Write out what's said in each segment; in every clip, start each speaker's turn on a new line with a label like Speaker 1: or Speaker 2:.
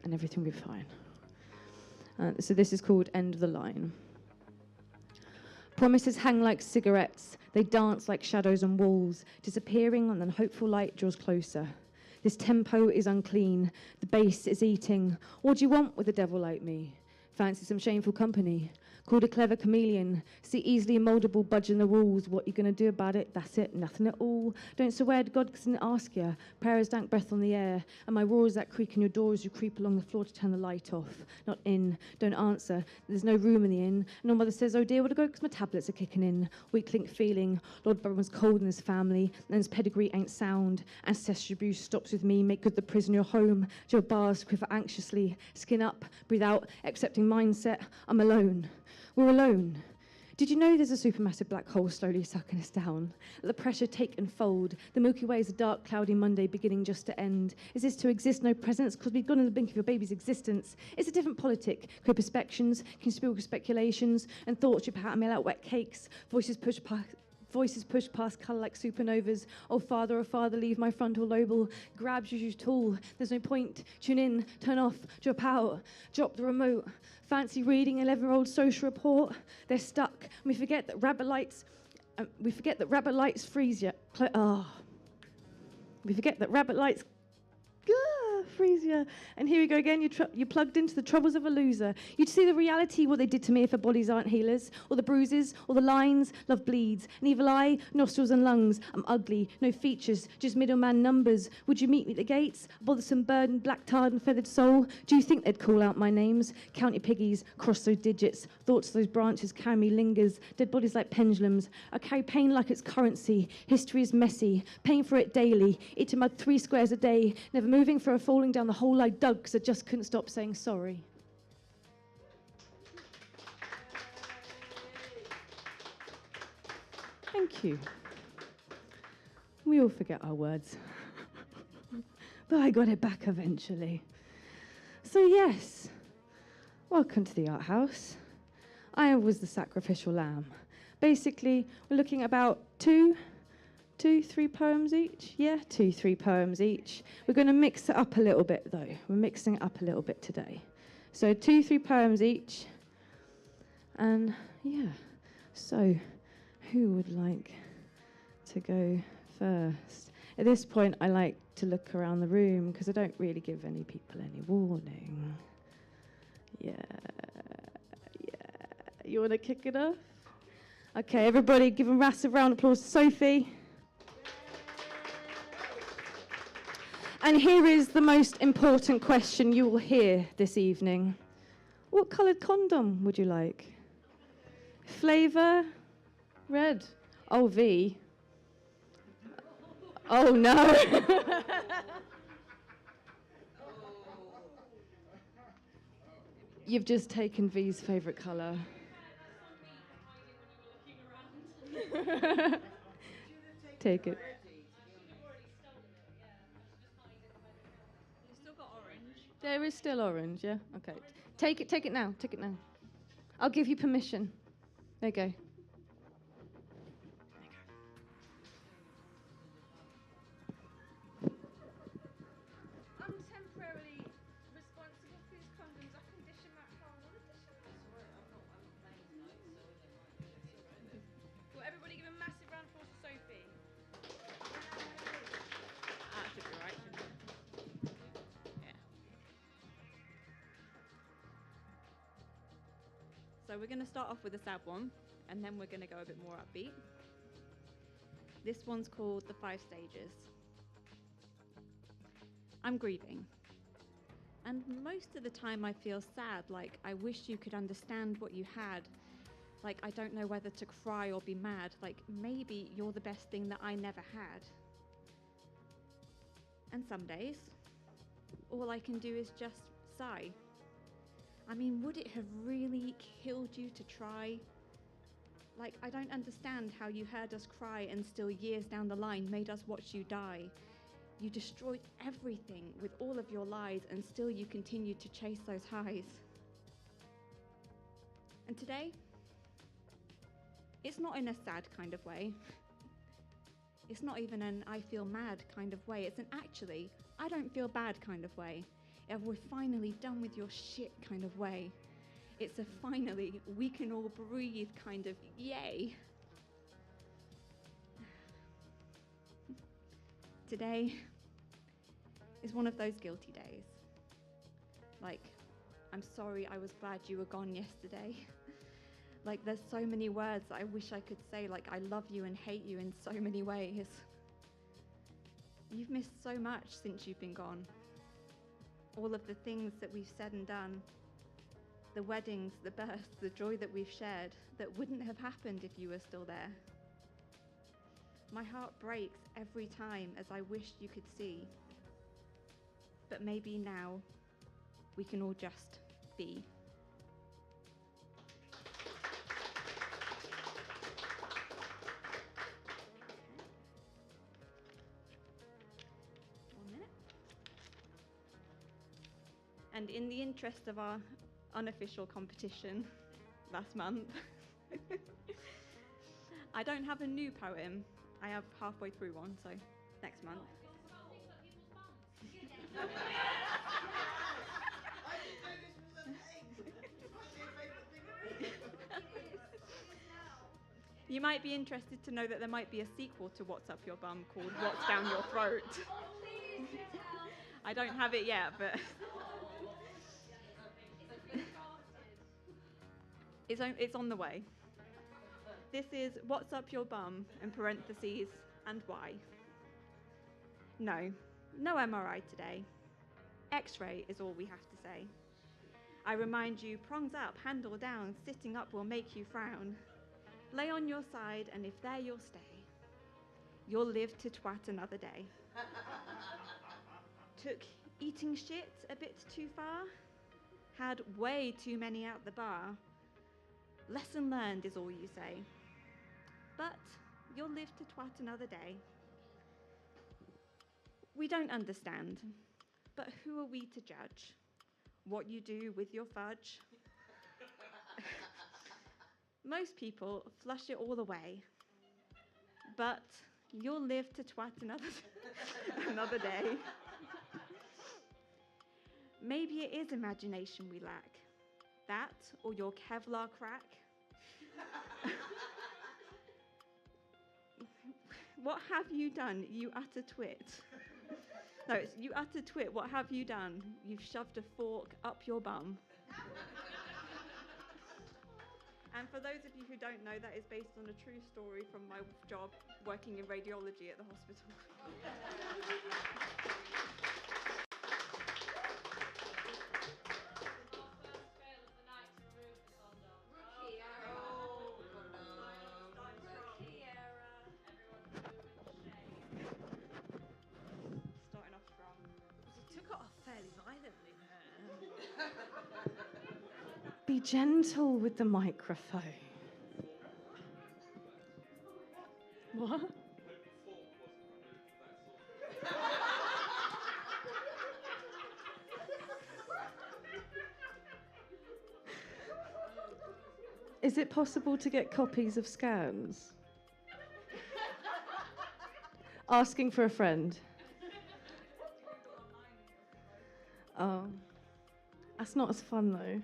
Speaker 1: and everything will be fine. So this is called End of the Line. Promises hang like cigarettes. They dance like shadows on walls, disappearing and then hopeful light draws closer. This tempo is unclean. The bass is eating. What do you want with a devil like me? Fancy some shameful company? Called a clever chameleon. See easily moldable, budging the rules. What you gonna do about it? That's it, nothing at all. Don't swear to God 'cause I didn't ask ya. Prayer is dank breath on the air. And my roars that creak in your door as you creep along the floor to turn the light off. Not in, don't answer. There's no room in the inn. And your mother says, oh dear, what a go 'cause my tablets are kicking in. Weak link feeling. Lord Byron's cold in his family. And his pedigree ain't sound. Ancestry abuse stops with me. Make good the prison your home. Your bars quiver anxiously. Skin up, breathe out, accepting mindset. I'm alone. We're alone. Did you know there's a supermassive black hole slowly sucking us down? Let the pressure take and fold. The Milky Way is a dark, cloudy Monday beginning just to end. Is this to exist, no presence? Because we've gone in the blink of your baby's existence. It's a different politic. Co-perspections, conspiratorial speculations, and thoughts you pat mail out wet cakes. Voices push past colour like supernovas. Oh, father, leave my frontal lobe. Grabs you tool. There's no point. Tune in, turn off, drop out, drop the remote. Fancy reading 11-year-old social report. They're stuck. And we forget that rabbit lights freeze you. We forget that rabbit lights freeze you. And here we go again, you're plugged into the troubles of a loser. You'd see the reality, what they did to me if our bodies aren't healers. All the bruises, all the lines, love bleeds. An evil eye, nostrils and lungs. I'm ugly, no features, just middleman numbers. Would you meet me at the gates? A bothersome burden, black tarred and feathered soul. Do you think they'd call out my names? Count your piggies, cross those digits. Thoughts those branches carry me lingers. Dead bodies like pendulums. I carry pain like it's currency. History is messy. Paying for it daily. Eating mud 3 squares a day. Never moving for a falling down the hole I dug because I just couldn't stop saying sorry. Thank you. We all forget our words. But I got it back eventually. So yes, welcome to the Art House. I was the sacrificial lamb. Basically, we're looking at about 3 poems each? Yeah, 3 poems each. We're going to mix it up a little bit, though. We're mixing it up a little bit today. So 3 poems each. And, yeah. So, who would like to go first? At this point, I like to look around the room, because I don't really give any people any warning. Yeah. You want to kick it off? Okay, everybody give a massive round of applause to Sophie. And here is the most important question you will hear this evening. What coloured condom would you like? Flavour? Red. Oh, V. Oh, no. You've just taken V's favourite colour. Take it. There is still orange, yeah? Okay. Take it now. I'll give you permission. There you go. I'm temporarily responsible for these condoms. I condition that hole. Well, everybody give a massive round of applause to Sophie. That should be right, shouldn't it?
Speaker 2: So we're going to start off with a sad one, and then we're going to go a bit more upbeat. This one's called The 5 Stages. I'm grieving. And most of the time I feel sad, like I wish you could understand what you had. Like I don't know whether to cry or be mad. Like maybe you're the best thing that I never had. And some days, all I can do is just sigh. I mean, would it have really killed you to try? Like, I don't understand how you heard us cry and still years down the line made us watch you die. You destroyed everything with all of your lies and still you continued to chase those highs. And today, it's not in a sad kind of way. It's not even an I feel mad kind of way. It's an actually, I don't feel bad kind of way. a we're finally done with your shit kind of way. It's a finally we can all breathe kind of yay. Today is one of those guilty days. Like, I'm sorry, I was glad you were gone yesterday. Like, there's so many words that I wish I could say, like, I love you and hate you in so many ways. You've missed so much since you've been gone. All of the things that we've said and done, the weddings, the births, the joy that we've shared, that wouldn't have happened if you were still there. My heart breaks every time as I wish you could see. But maybe now we can all just be. And in the interest of our unofficial competition last month, I don't have a new poem. I have halfway through one, so next month. You might be interested to know that there might be a sequel to What's Up Your Bum called What's Down Your Throat. I don't have it yet, but it's on the way. This is What's Up Your Bum, in parentheses, and why. No MRI today. X-ray is all we have to say. I remind you, prongs up, handle down, sitting up will make you frown. Lay on your side, and if there you'll stay, you'll live to twat another day. Took eating shit a bit too far. Had way too many out the bar. Lesson learned is all you say. But you'll live to twat another day. We don't understand, but who are we to judge what you do with your fudge? Most people flush it all away, but you'll live to twat another day. Maybe it is imagination we lack, that or your Kevlar crack. What have you done, you utter twit? No, it's you utter twit, what have you done? You've shoved a fork up your bum. And for those of you who don't know, that is based on a true story from my job working in radiology at the hospital.
Speaker 1: Be gentle with the microphone. What? Is it possible to get copies of scans? Asking for a friend. Oh, that's not as fun though.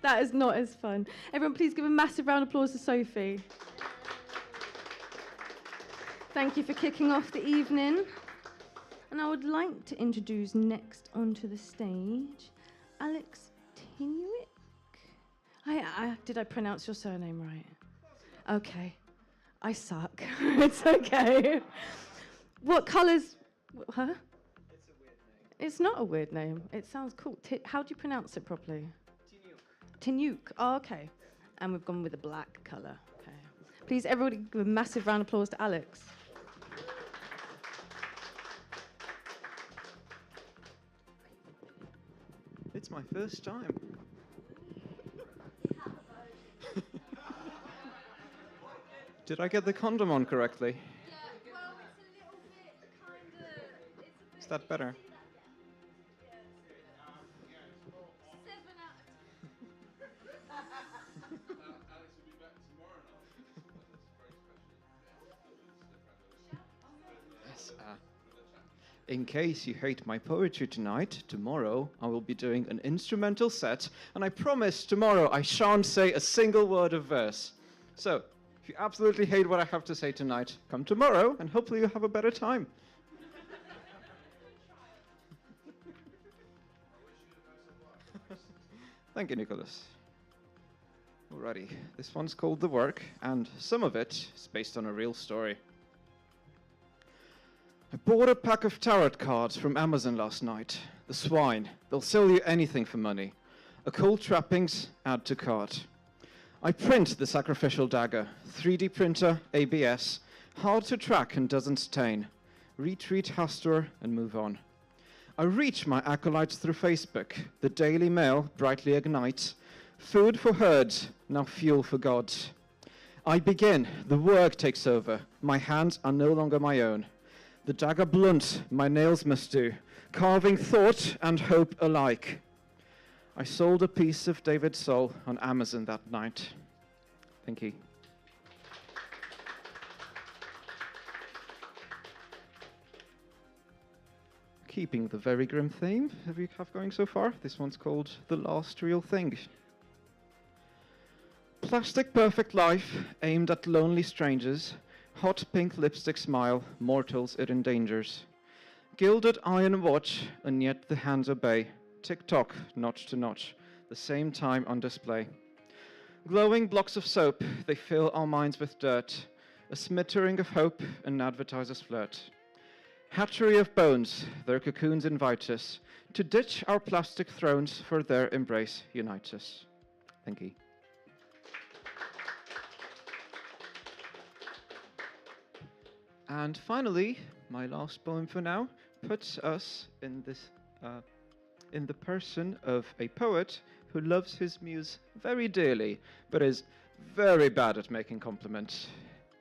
Speaker 1: That is not as fun. Everyone, please give a massive round of applause to Sophie. Thank you for kicking off the evening. And I would like to introduce next onto the stage, Alex Tinuik. Did I pronounce your surname right? Okay. I suck. It's okay. What colours? Huh?
Speaker 3: It's a weird name.
Speaker 1: It's not a weird name. It sounds cool. How do you pronounce it properly?
Speaker 3: Tinuik.
Speaker 1: Tinuik. Oh, okay. And we've gone with a black colour. Okay. Please, everybody, give a massive round of applause to Alex.
Speaker 3: It's my first time. Did I get the condom on correctly?
Speaker 4: Yeah, well, it's a little bit kind of.
Speaker 3: Is that better?
Speaker 4: 7 out of 10.
Speaker 5: Alex will be back tomorrow night. That's very special.
Speaker 3: Yes. In case you hate my poetry tonight, tomorrow I will be doing an instrumental set, and I promise tomorrow I shan't say a single word of verse. So, if you absolutely hate what I have to say tonight, come tomorrow, and hopefully you'll have a better time. Thank you, Nicholas. Alrighty, this one's called The Work, and some of it is based on a real story. I bought a pack of tarot cards from Amazon last night. The swine, they'll sell you anything for money. Occult trappings, add to cart. I print the sacrificial dagger, 3D printer, ABS, hard to track and doesn't stain. Retweet Hastur and move on. I reach my acolytes through Facebook. The Daily Mail brightly ignites. Food for herds, now fuel for gods. I begin, the work takes over. My hands are no longer my own. The dagger blunt, my nails must do, carving thought and hope alike. I sold a piece of David's soul on Amazon that night. Thank you. Keeping the very grim theme we have going so far, this one's called The Last Real Thing. Plastic perfect life aimed at lonely strangers. Hot pink lipstick smile, mortals it endangers. Gilded iron watch, and yet the hands obey. Tick-tock, notch to notch, the same time on display. Glowing blocks of soap, they fill our minds with dirt. A smattering of hope, an advertiser's flirt. Hatchery of bones, their cocoons invite us to ditch our plastic thrones, for their embrace unites us. Thank you. And finally, my last poem for now puts us in the person of a poet who loves his muse very dearly, but is very bad at making compliments.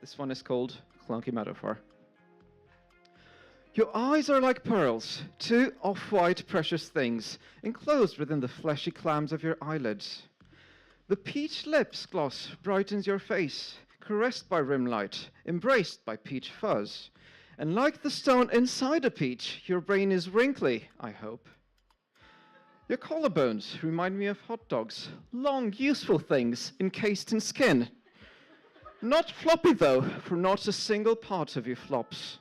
Speaker 3: This one is called Clunky Metaphor. Your eyes are like pearls, two off-white precious things, enclosed within the fleshy clams of your eyelids. The peach lips gloss brightens your face, caressed by rim light, embraced by peach fuzz. And like the stone inside a peach, your brain is wrinkly, I hope. Your collarbones remind me of hot dogs, long, useful things encased in skin. Not floppy, though, for not a single part of you flops.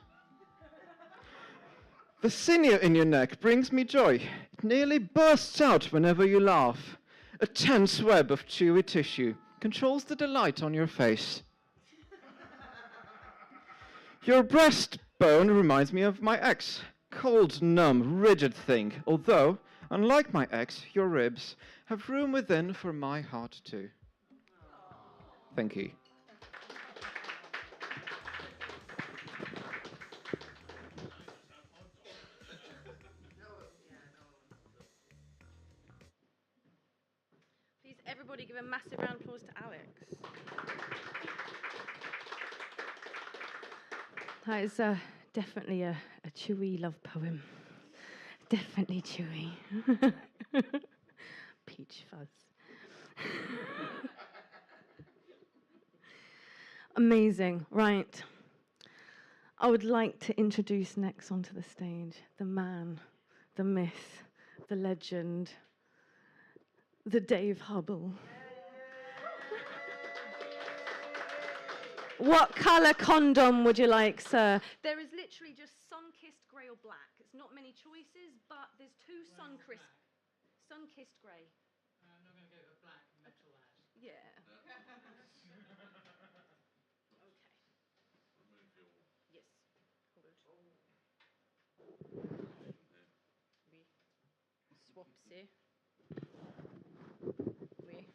Speaker 3: The sinew in your neck brings me joy. It nearly bursts out whenever you laugh. A tense web of chewy tissue controls the delight on your face. Your breastbone reminds me of my ex. Cold, numb, rigid thing. Although, unlike my ex, your ribs have room within for my heart too. Thank you.
Speaker 1: Please, everybody, give a massive round of applause to Alex. That is definitely a chewy love poem. Definitely chewy. Peach fuzz. Amazing. Right. I would like to introduce next onto the stage the man, the myth, the legend, the Dave Hubble. What colour condom would you like, sir? There is literally just sun-kissed grey or black. It's not many choices, but there's two sun-kissed grey.
Speaker 6: I'm not going to go for black metal ash.
Speaker 1: Yeah. Okay. Yes. Good. Oui. Swapsy. Oui.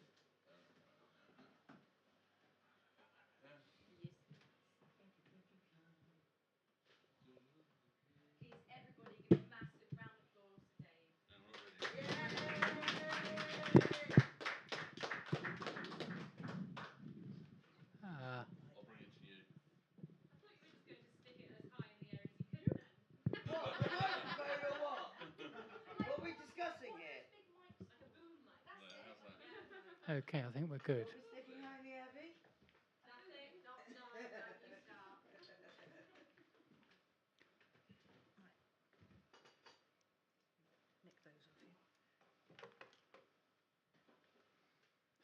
Speaker 1: Please, everybody, give a massive round of applause to Dave.
Speaker 5: I'll bring it to you.
Speaker 1: I thought you were just going to stick it as high in the air as you could then.
Speaker 7: What are we discussing here?
Speaker 1: Big mics, like a boom mic. That's
Speaker 5: No,
Speaker 1: it.
Speaker 5: how's that?
Speaker 6: Okay, I think we're good.
Speaker 7: We're sticking high in the Abbey?
Speaker 1: Nothing, not you start.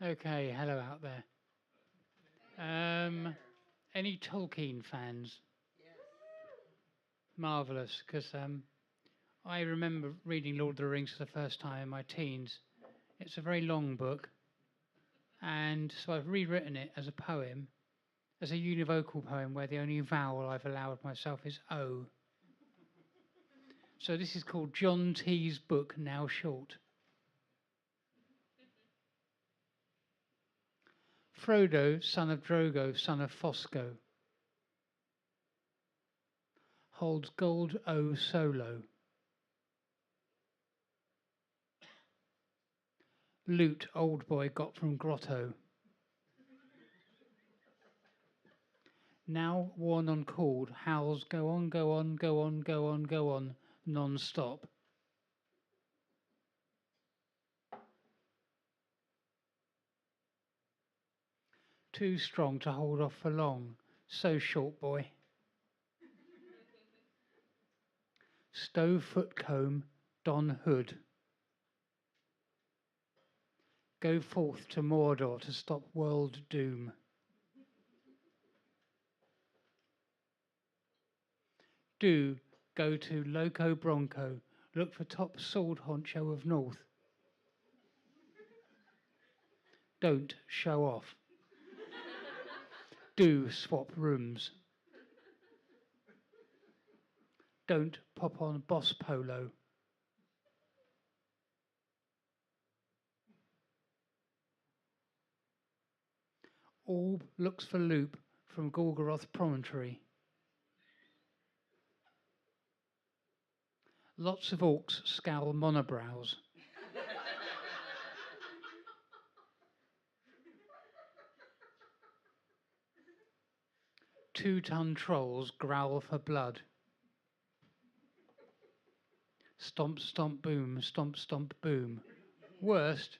Speaker 5: Okay, hello out there. Any Tolkien fans? Marvelous, because I remember reading Lord of the Rings for the first time in my teens. It's a very long book, and so I've rewritten it as a poem, as a univocal poem where the only vowel I've allowed myself is O. So this is called John T's Book Now Short. Frodo, son of Drogo, son of Fosco, holds gold O solo. Loot old boy got from grotto. Now worn on called, howls go on, go on, go on, go on, go on, non-stop. Too strong to hold off for long, so short boy. Stow foot comb, don hood. Go forth to Mordor to stop world doom. Do go to Loco Bronco, look for top sword honcho of North. Don't show off. Do swap rooms. Don't pop on boss polo. Orb looks for loop from Gorgoroth promontory. Lots of orcs scowl monobrows. 2-ton trolls growl for blood. Stomp, stomp, boom, stomp, stomp, boom. Worst,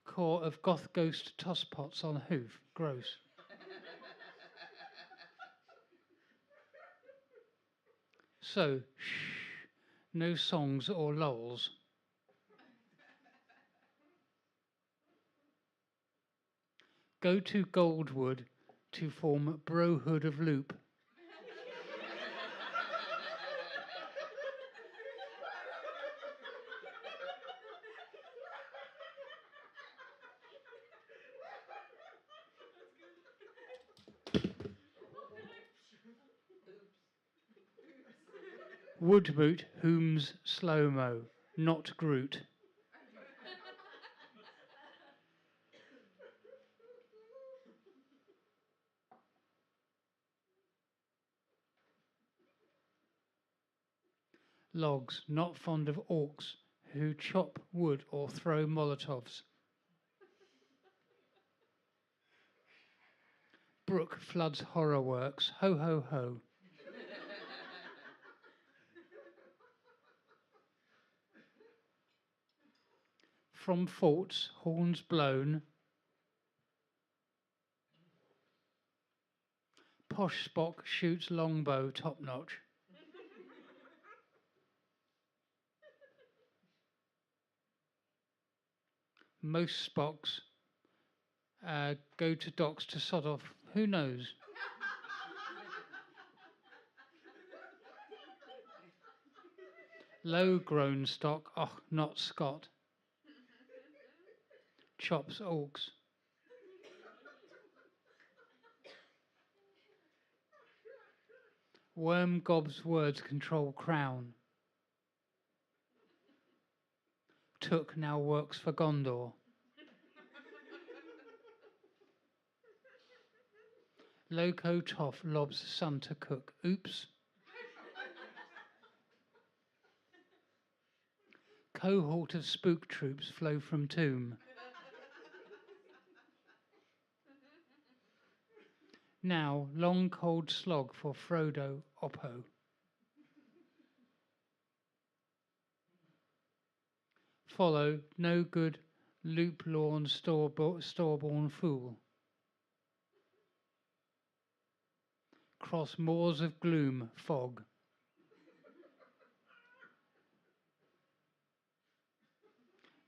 Speaker 5: core of goth ghost tosspots on hoof. Gross. So, shh, no songs or lols. Go to Goldwood to form brohood of loop. Woodboot whom's slow-mo, not Groot. Logs not fond of orcs who chop wood or throw molotovs. Brook floods horror works, ho ho ho. From forts, horns blown. Posh Spock shoots longbow top notch. Most Spocks go to docks to sod off. Who knows? Low grown stock, och, not Scott. Chops orcs. Worm gobs words control crown. Took now works for Gondor. Loco Toff lobs son to cook. Oops. Cohort of spook troops flow from tomb. Now long cold slog for Frodo Oppo. Follow no good loop lawn store-born fool. Cross moors of gloom, fog.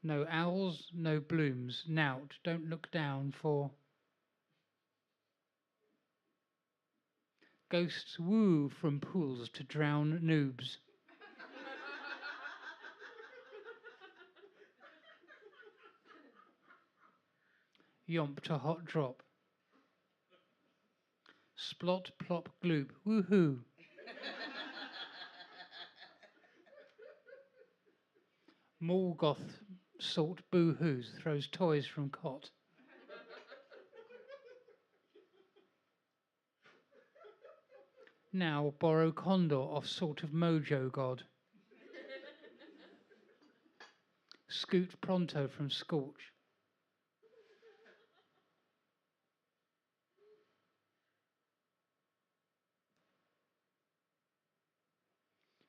Speaker 5: No owls, no blooms, nout, don't look down for. Ghosts woo from pools to drown noobs. Yomp to hot drop. Splot, plop, gloop, woohoo. Morgoth salt boo-hoos, throws toys from cot. Now borrow condor off sort of mojo god. Scoot pronto from scorch.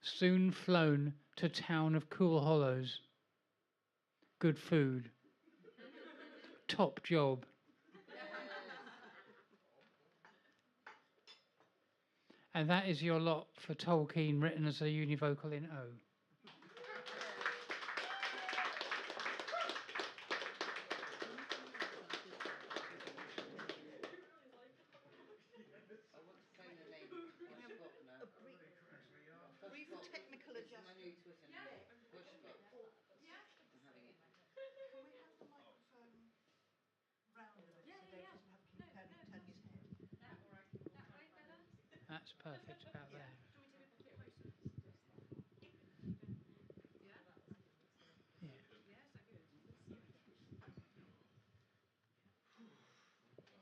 Speaker 5: Soon flown to town of cool hollows. Good food. Top job. And that is your lot for Tolkien, written as a univocal in O.
Speaker 7: Brief technical adjustment. Can we have the microphone round a bit so Dave doesn't have to keep turning his head?
Speaker 5: That's perfect about there. Yeah.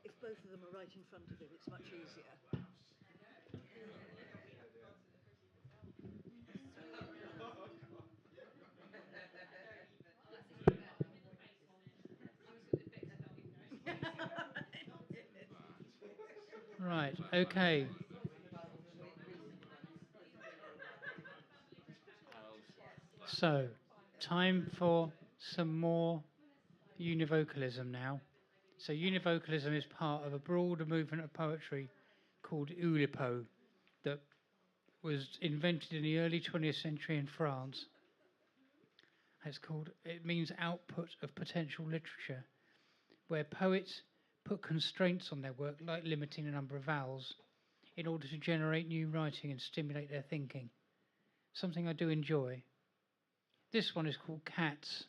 Speaker 7: If both of them are right in front of him, it's much easier.
Speaker 5: Right, okay. So, time for some more univocalism now. So, univocalism is part of a broader movement of poetry called Oulipo that was invented in the early 20th century in France. It means output of potential literature, where poets put constraints on their work, like limiting the number of vowels, in order to generate new writing and stimulate their thinking. Something I do enjoy. This one is called Cats,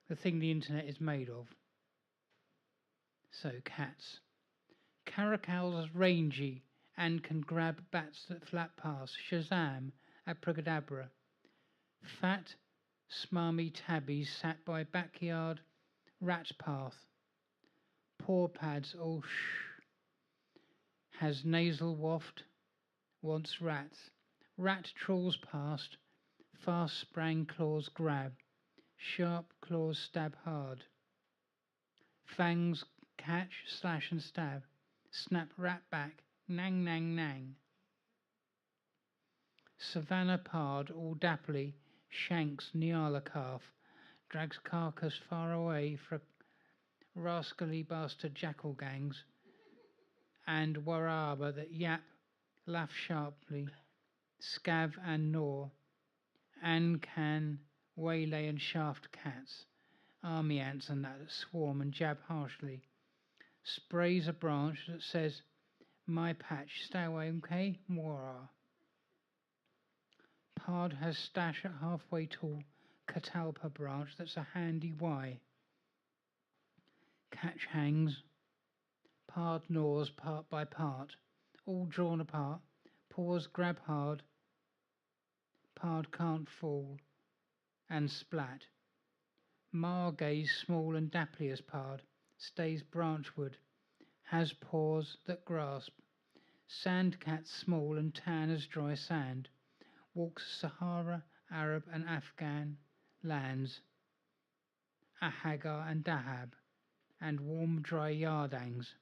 Speaker 5: the thing the internet is made of. So, cats. Caracal's rangy and can grab bats that flap past. Shazam, abracadabra. Fat, smarmy tabbies sat by backyard rat path. Paw pads all has nasal waft, wants rats. Rat trawls past, fast sprang claws grab. Sharp claws stab hard. Fangs catch, slash and stab. Snap rat back, nang nang nang. Savannah pard all dapperly shanks Nyala calf, drags carcass far away for rascally bastard jackal gangs, and waraba that yap, laugh sharply, scav and gnaw, and can waylay and shaft cats, army ants and that swarm and jab harshly, sprays a branch that says, my patch, stay away, okay, Wara. Pard has stash at halfway tall catalpa branch that's a handy Y. Catch hangs, pard gnaws part by part, all drawn apart, paws grab hard, pard can't fall, and splat. Mar gaze small and dappley as pard, stays branchwood, has paws that grasp. Sand cat small and tan as dry sand, walks Sahara, Arab and Afghan lands, Ahagar and Dahab, and warm dry yardangs,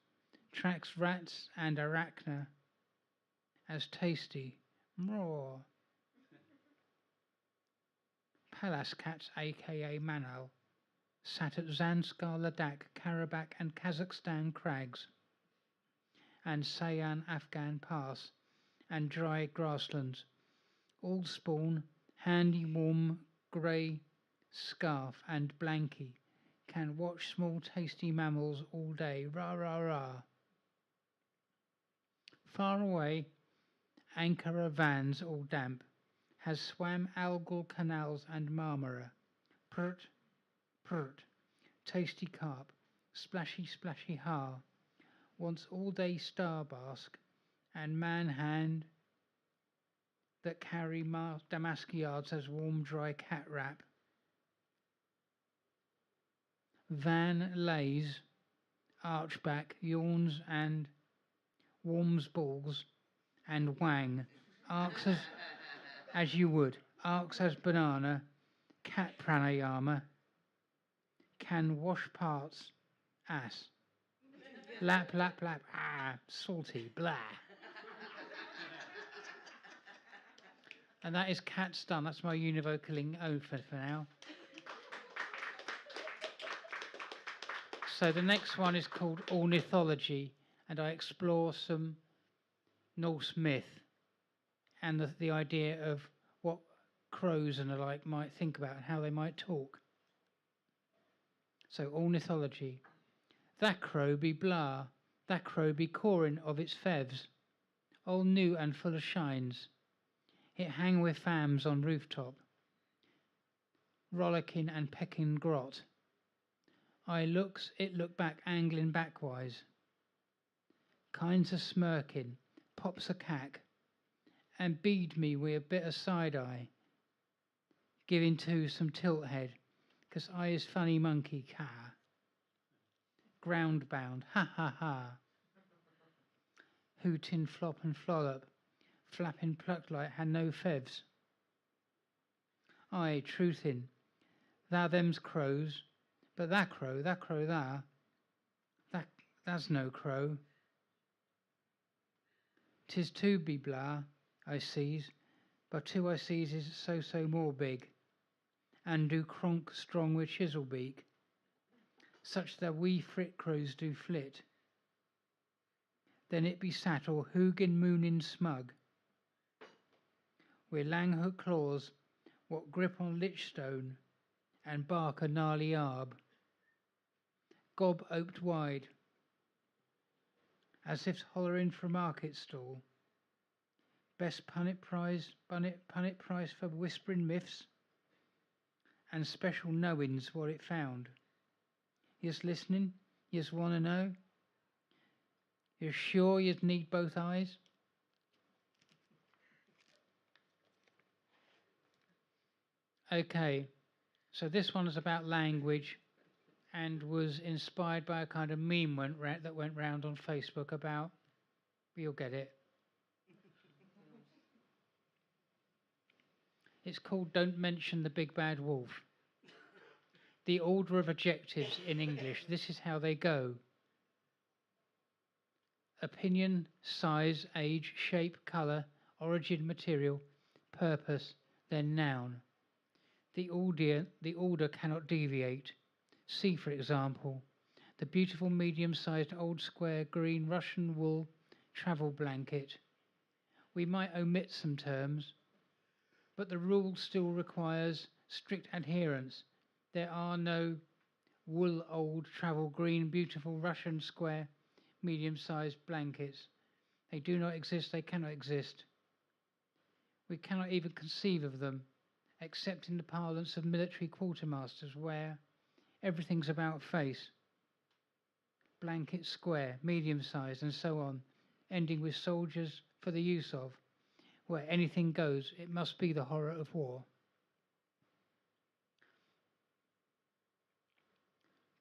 Speaker 5: tracks rats and arachna as tasty, raw. Palace cats aka Manal, sat at Zanskar, Ladakh, Karabakh and Kazakhstan crags, and Sayan Afghan pass, and dry grasslands, all spawn handy warm grey scarf and blankie can watch small tasty mammals all day. Rah, rah, rah. Far away, Ankara vans all damp, has swam algal canals and marmara. Prut, prut, tasty carp, splashy, splashy ha, wants all-day star bask and man hand that carry damask yards as warm, dry cat wrap. Van lays, archback, yawns and warms balls and wang, arcs as you would, arcs as banana, cat pranayama, can wash parts, ass. Lap, lap, lap, ah, salty, blah. And that is Cat's done. That's my univocaling O for now. So the next one is called Ornithology, and I explore some Norse myth and the idea of what crows and the like might think about and how they might talk. So ornithology. That crow be blah, that crow be cawing of its fevs, all new and full of shines. It hang with fams on rooftop, rollicking and pecking grot. It look back angling backwise. Kinds a smirking, pops a cack, and bead me wi' a bit of side eye, giving to some tilt head, 'cause I is funny monkey ca. Ground bound, ha ha ha. Hootin' flop and flollop, flapping plucked like had no fevs. Aye, truthin', thou them's crows, but that crow thou, that's no crow. 'Tis two be blah, I sees, but two I sees is so more big, and do cronk strong with chisel beak, such that wee frit crows do flit. Then it be sat or hoogin moonin smug, with lang hook claws what grip on lich stone and bark a gnarly arb, gob oped wide, as if hollering for market stall. Best punnet prize for whispering myths and special knowings what it found. Yes, listening? Yes, wanna know? You're sure you'd need both eyes? Okay, so this one is about language and was inspired by a kind of meme that went round on Facebook about, you'll get it. It's called Don't Mention the Big Bad Wolf. The order of adjectives in English, this is how they go. Opinion, size, age, shape, colour, origin, material, purpose, then noun. The order cannot deviate. See, for example, the beautiful medium-sized old square green Russian wool travel blanket. We might omit some terms, but the rule still requires strict adherence. There are no wool old travel green beautiful Russian square medium-sized blankets. They do not exist, they cannot exist. We cannot even conceive of them, except in the parlance of military quartermasters, where everything's about face. Blanket square, medium-sized, and so on, ending with soldiers for the use of. Where anything goes, it must be the horror of war.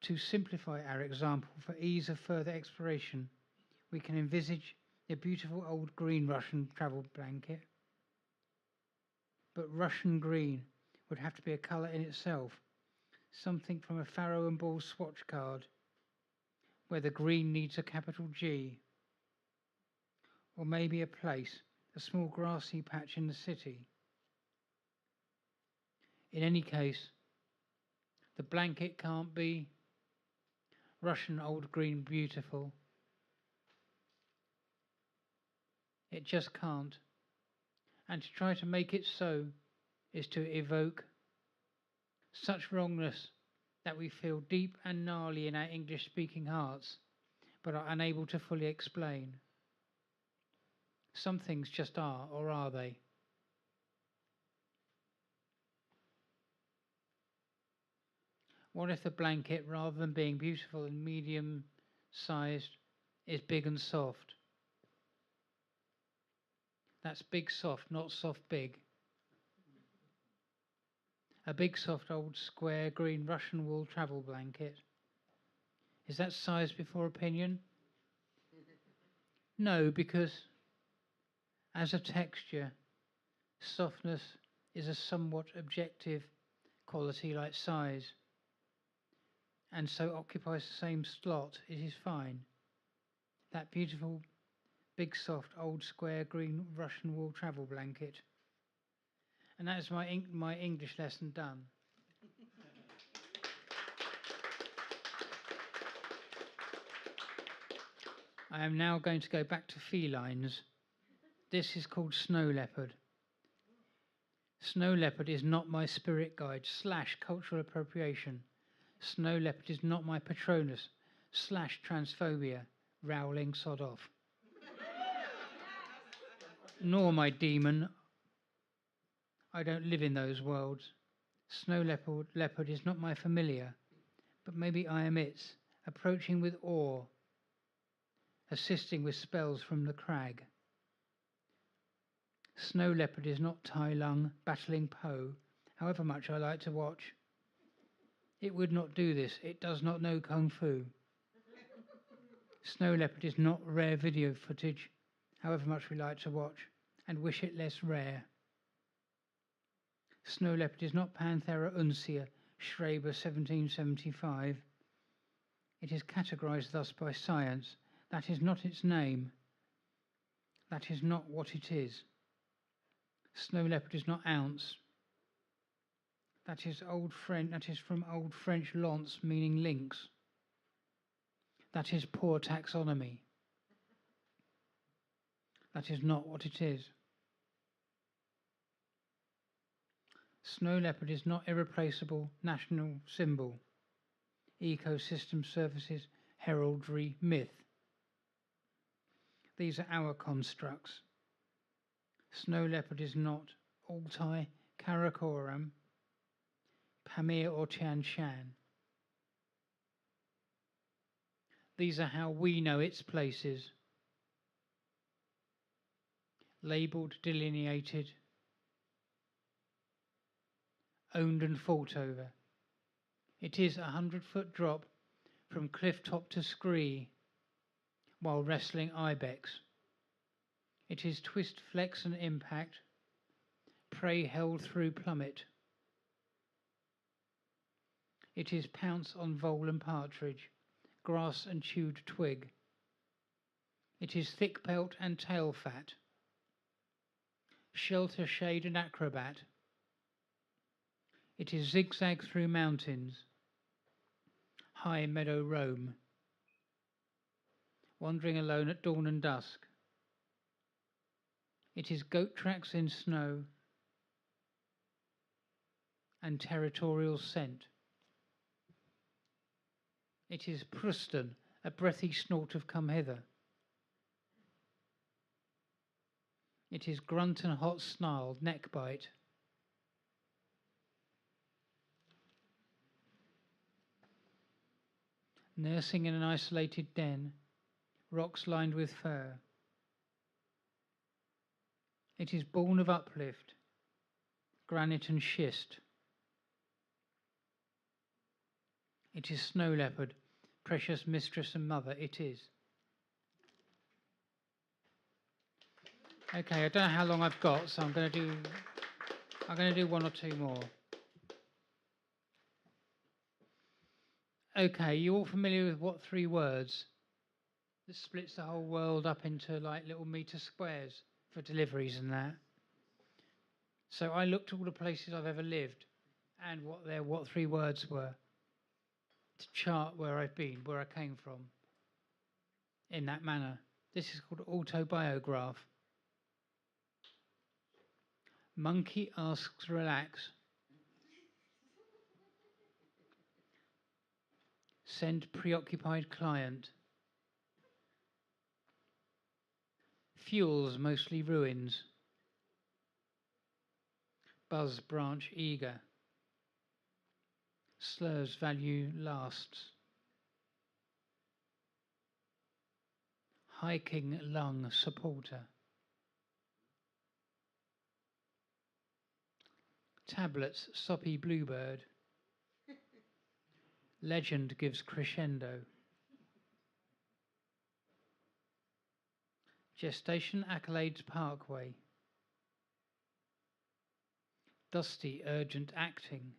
Speaker 5: To simplify our example for ease of further exploration, we can envisage a beautiful old green Russian travel blanket. But Russian green would have to be a colour in itself, something from a Farrow and Ball swatch card, where the green needs a capital G. Or maybe a place, a small grassy patch in the city. In any case, the blanket can't be Russian old green beautiful. It just can't. And to try to make it so is to evoke Such wrongness that we feel deep and gnarly in our English-speaking hearts, but are unable to fully explain. Some things just are, or are they? What if the blanket, rather than being beautiful and medium-sized, is big and soft? That's big soft, not soft big. A big soft old square green Russian wool travel blanket. Is that size before opinion? No, because as a texture, softness is a somewhat objective quality like size, and so occupies the same slot. It is fine. That beautiful, big, soft, old square green Russian wool travel blanket. And that is my English lesson done. I am now going to go back to felines. This is called snow leopard. Snow leopard is not my spirit guide / cultural appropriation. Snow leopard is not my Patronus / transphobia, rowling sod off. Nor my demon. I don't live in those worlds. Snow leopard is not my familiar, but maybe I am its, approaching with awe, assisting with spells from the crag. Snow leopard is not Tai Lung battling Po, however much I like to watch. It would not do this. It does not know Kung Fu. Snow leopard is not rare video footage, however much we like to watch, and wish it less rare. Snow leopard is not Panthera uncia, Schreber 1775. It is categorized thus by science. That is not its name. That is not what it is. Snow leopard is not ounce. That is from Old French lance, meaning lynx. That is poor taxonomy. That is not what it is. Snow leopard is not irreplaceable national symbol, ecosystem services, heraldry, myth. These are our constructs. Snow leopard is not Altai, Karakoram, Pamir or Tian Shan. These are how we know its places. Labelled, delineated, owned and fought over. It is 100-foot drop from cliff top to scree while wrestling ibex. It is twist, flex and impact, prey held through plummet. It is pounce on vole and partridge, grass and chewed twig. It is thick pelt and tail fat, shelter, shade and acrobat. It is zigzag through mountains, high meadow roam, wandering alone at dawn and dusk. It is goat tracks in snow and territorial scent. It is Pruston, a breathy snort of come hither. It is grunt and hot snarl, neck bite. Nursing in an isolated den, rocks lined with fur. It is born of uplift, granite and schist. It is snow leopard, precious mistress and mother, it is. Okay, I don't know how long I've got, so I'm going to do one or two more. Okay, you all familiar with what 3 words that splits the whole world up into like little meter squares for deliveries and that? So I looked at all the places I've ever lived and what 3 words were to chart where I've been, where I came from in that manner. This is called autobiograph. Monkey asks relax. Send preoccupied client. Fuels mostly ruins. Buzz branch eager. Slurs value lasts. Hiking lung supporter. Tablets soppy bluebird. Legend gives crescendo. Gestation accolades parkway. Dusty urgent acting.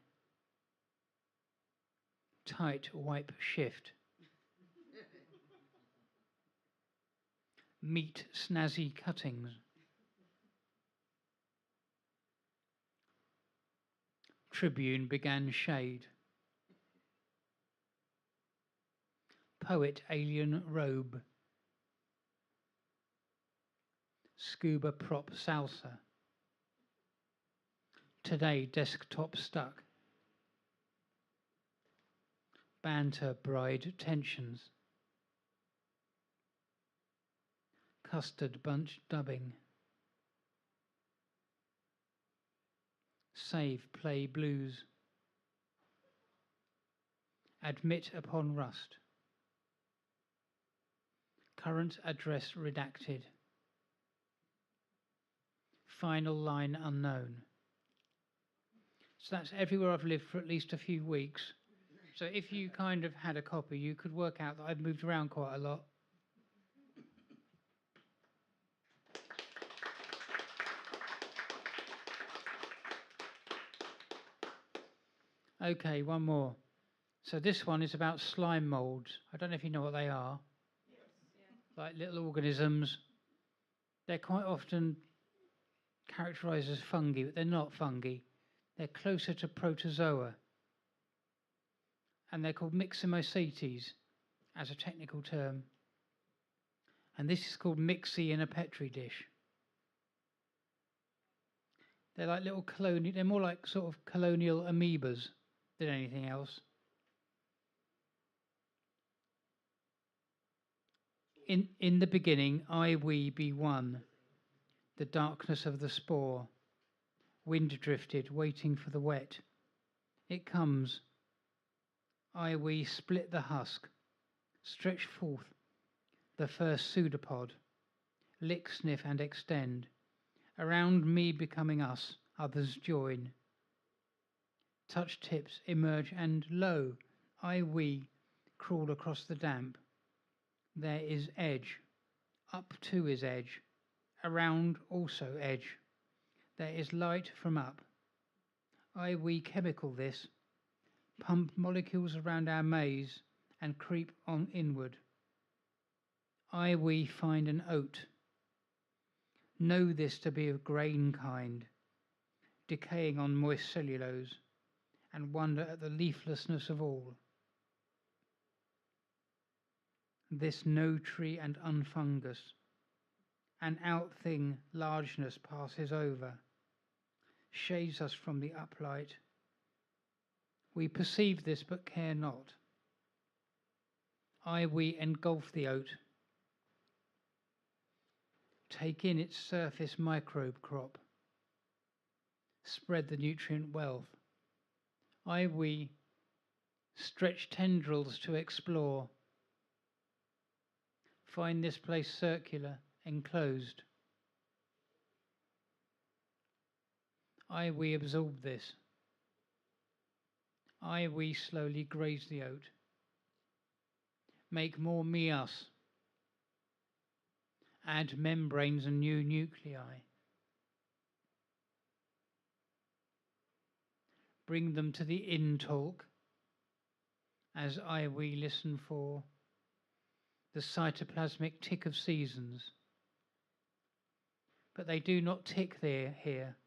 Speaker 5: Tight wipe shift. Meet snazzy cuttings. Tribune began shade. Poet alien robe. Scuba prop salsa. Today desktop stuck. Banter bride tensions. Custard bunch dubbing. Save play blues. Admit upon rust. Current address redacted. Final line unknown. So that's everywhere I've lived for at least a few weeks. So if you kind of had a copy, you could work out that I've moved around quite a lot. Okay, one more. So this one is about slime molds. I don't know if you know what they are. Like little organisms. They're quite often characterized as fungi, but they're not fungi. They're closer to protozoa. And they're called myxomocetes as a technical term. And this is called Mixie in a Petri dish. They're like little colonial, they're more like sort of colonial amoebas than anything else. In the beginning, I, we be one, the darkness of the spore, wind drifted, waiting for the wet. It comes. I, we split the husk, stretch forth the first pseudopod, lick, sniff, and extend. Around me becoming us, others join. Touch tips emerge, and lo, I, we crawl across the damp. There is edge, up to is edge, around also edge. There is light from up. I, we chemical this, pump molecules around our maze and creep on inward. I, we find an oat. Know this to be of grain kind, decaying on moist cellulose, and wonder at the leaflessness of all. This no tree and unfungus, an out thing largeness passes over, shades us from the uplight. We perceive this but care not. I, we engulf the oat, take in its surface microbe crop, spread the nutrient wealth. I, we stretch tendrils to explore, find this place circular, enclosed. I, we absorb this. I, we slowly graze the oat, make more me us, add membranes and new nuclei, bring them to the in-talk, as I, we listen for the cytoplasmic tick of seasons. But they do not tick there here.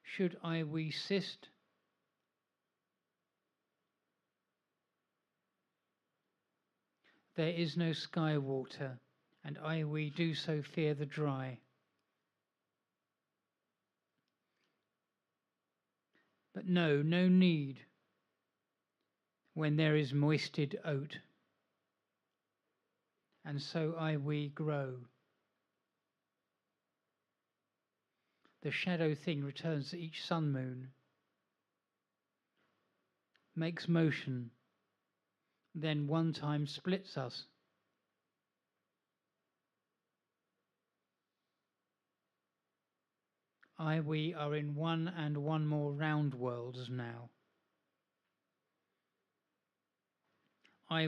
Speaker 5: Should I, we cyst? There is no sky water, and I, we do so fear the dry. But no need. when there is moisted oat, and so we grow. The shadow thing returns to each sun moon, makes motion, then one time splits us. We are in one and one more round worlds now.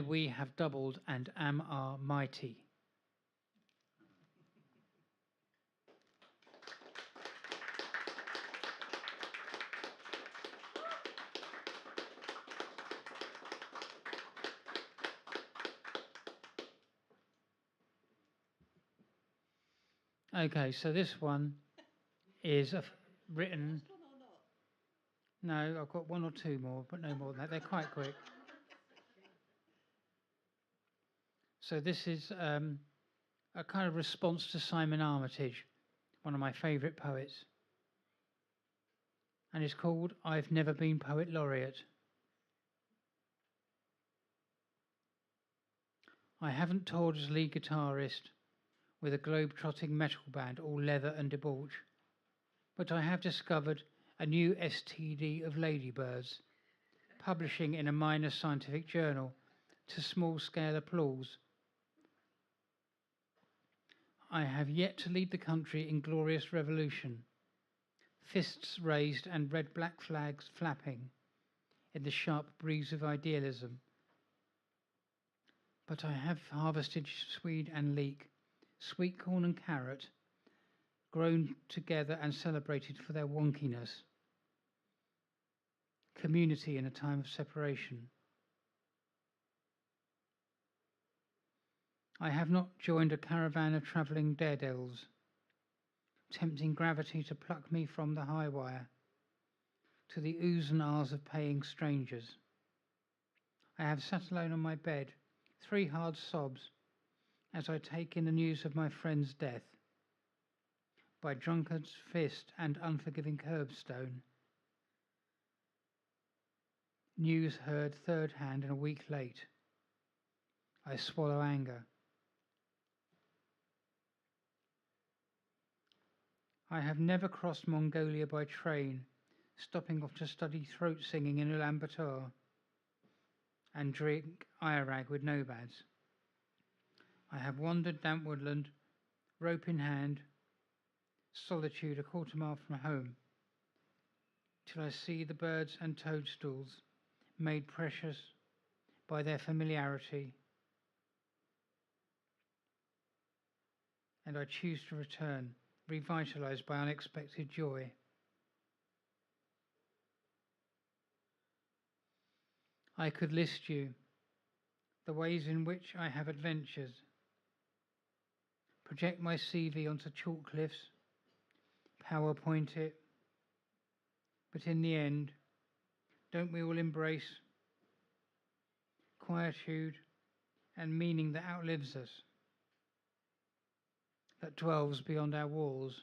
Speaker 5: We have doubled and are mighty. Okay, so this one is written. No, I've got one or two more, but no more than that. They're quite quick. So this is a kind of response to Simon Armitage, one of my favourite poets. And it's called I've Never Been Poet Laureate. I haven't toured as lead guitarist with a globe-trotting metal band, all leather and debauch, but I have discovered a new STD of ladybirds, publishing in a minor scientific journal to small-scale applause. I have yet to lead the country in glorious revolution, fists raised and red-black flags flapping in the sharp breeze of idealism. But I have harvested swede and leek, sweet corn and carrot, grown together and celebrated for their wonkiness. Community in a time of separation. I have not joined a caravan of travelling daredevils, tempting gravity to pluck me from the high wire to the oohs and ahs of paying strangers. I have sat alone on my bed, 3 hard sobs, as I take in the news of my friend's death, by drunkard's fist and unforgiving curbstone. News heard third hand and a week late. I swallow anger. I have never crossed Mongolia by train, stopping off to study throat singing in Ulaanbaatar and drink Irag with nomads. I have wandered damp woodland, rope in hand, solitude a quarter mile from home, till I see the birds and toadstools made precious by their familiarity, and I choose to return, revitalized by unexpected joy. I could list you the ways in which I have adventured, project my CV onto chalk cliffs, PowerPoint it, but in the end, don't we all embrace quietude and meaning that outlives us, that dwells beyond our walls?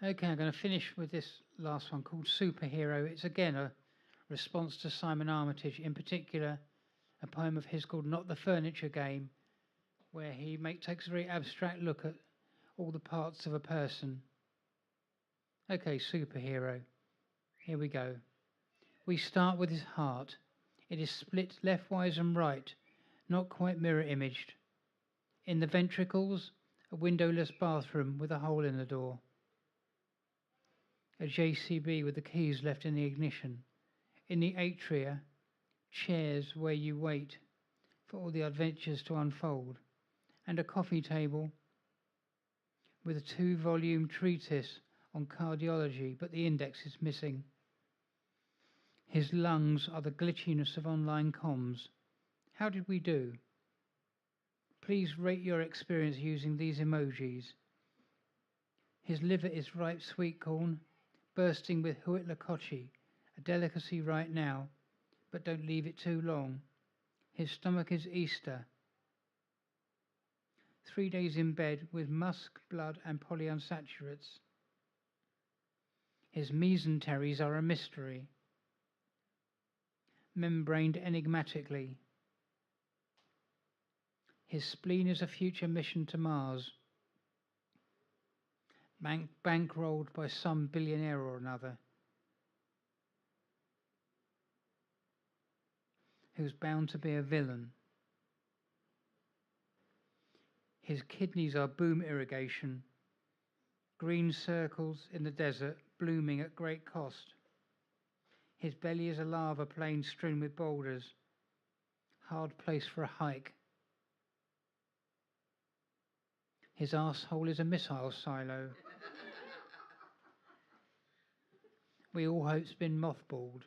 Speaker 5: Okay, I'm going to finish with this last one called Superhero. It's again a response to Simon Armitage, in particular a poem of his called Not the Furniture Game, where he takes a very abstract look at all the parts of a person. Okay, superhero. Here we go. We start with his heart. It is split leftwise and right, not quite mirror imaged. In the ventricles, a windowless bathroom with a hole in the door. A JCB with the keys left in the ignition. In the atria, chairs where you wait for all the adventures to unfold, and a coffee table with a 2-volume treatise on cardiology, but the index is missing. His lungs are the glitchiness of online comms. How did we do? Please rate your experience using these emojis. His liver is ripe sweet corn, bursting with huitlacoche, a delicacy right now, but don't leave it too long. His stomach is Easter. 3 days in bed with musk, blood, and polyunsaturates. His mesenteries are a mystery, membraned enigmatically. His spleen is a future mission to Mars, bankrolled by some billionaire or another, who's bound to be a villain. His kidneys are boom irrigation, green circles in the desert, blooming at great cost. His belly is a lava plain strewn with boulders, hard place for a hike. His arsehole is a missile silo. We all hope it's been mothballed.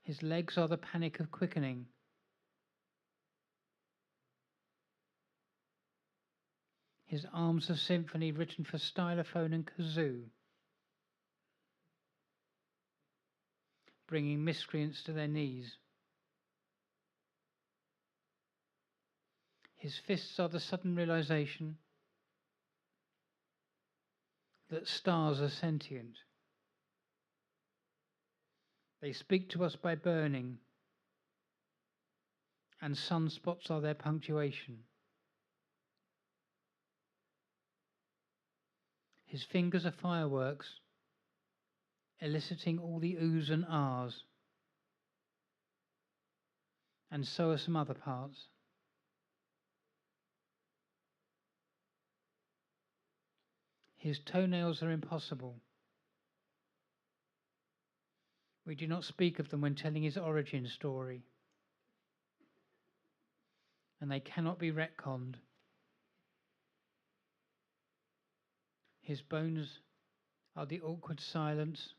Speaker 5: His legs are the panic of quickening. His arms a symphony written for stylophone and kazoo, bringing miscreants to their knees. His fists are the sudden realization that stars are sentient. They speak to us by burning, and sunspots are their punctuation. His fingers are fireworks, eliciting all the oohs and ahs, and so are some other parts. His toenails are impossible. We do not speak of them when telling his origin story, and they cannot be retconned. His bones are the awkward silence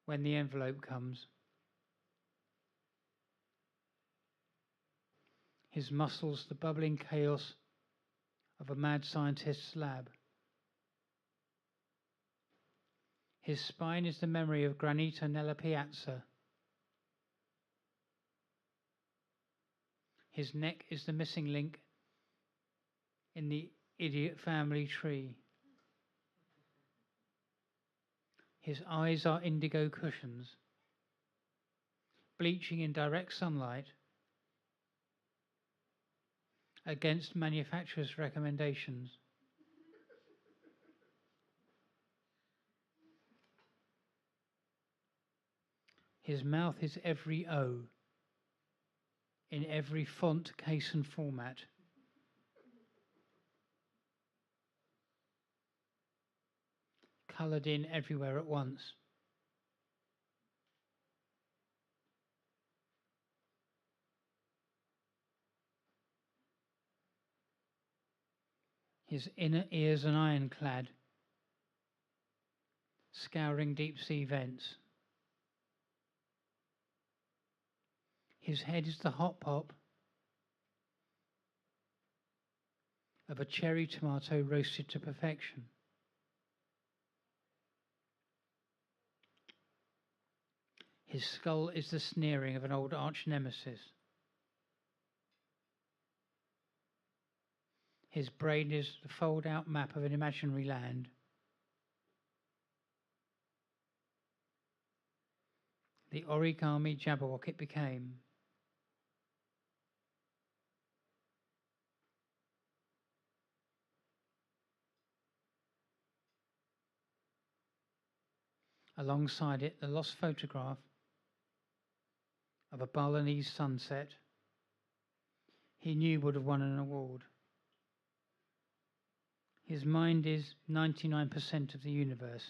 Speaker 5: when the envelope comes. His muscles, the bubbling chaos of a mad scientist's lab. His spine is the memory of Granita nella Piazza. His neck is the missing link in the idiot family tree. His eyes are indigo cushions, bleaching in direct sunlight against manufacturers' recommendations. His mouth is every O, in every font, case and format. Coloured in everywhere at once. His inner ears an ironclad, scouring deep sea vents. His head is the hot pop of a cherry tomato roasted to perfection. His skull is the sneering of an old arch nemesis. His brain is the fold-out map of an imaginary land. The origami Jabberwock it became. Alongside it, the lost photograph of a Balinese sunset he knew would have won an award. His mind is 99% of the universe.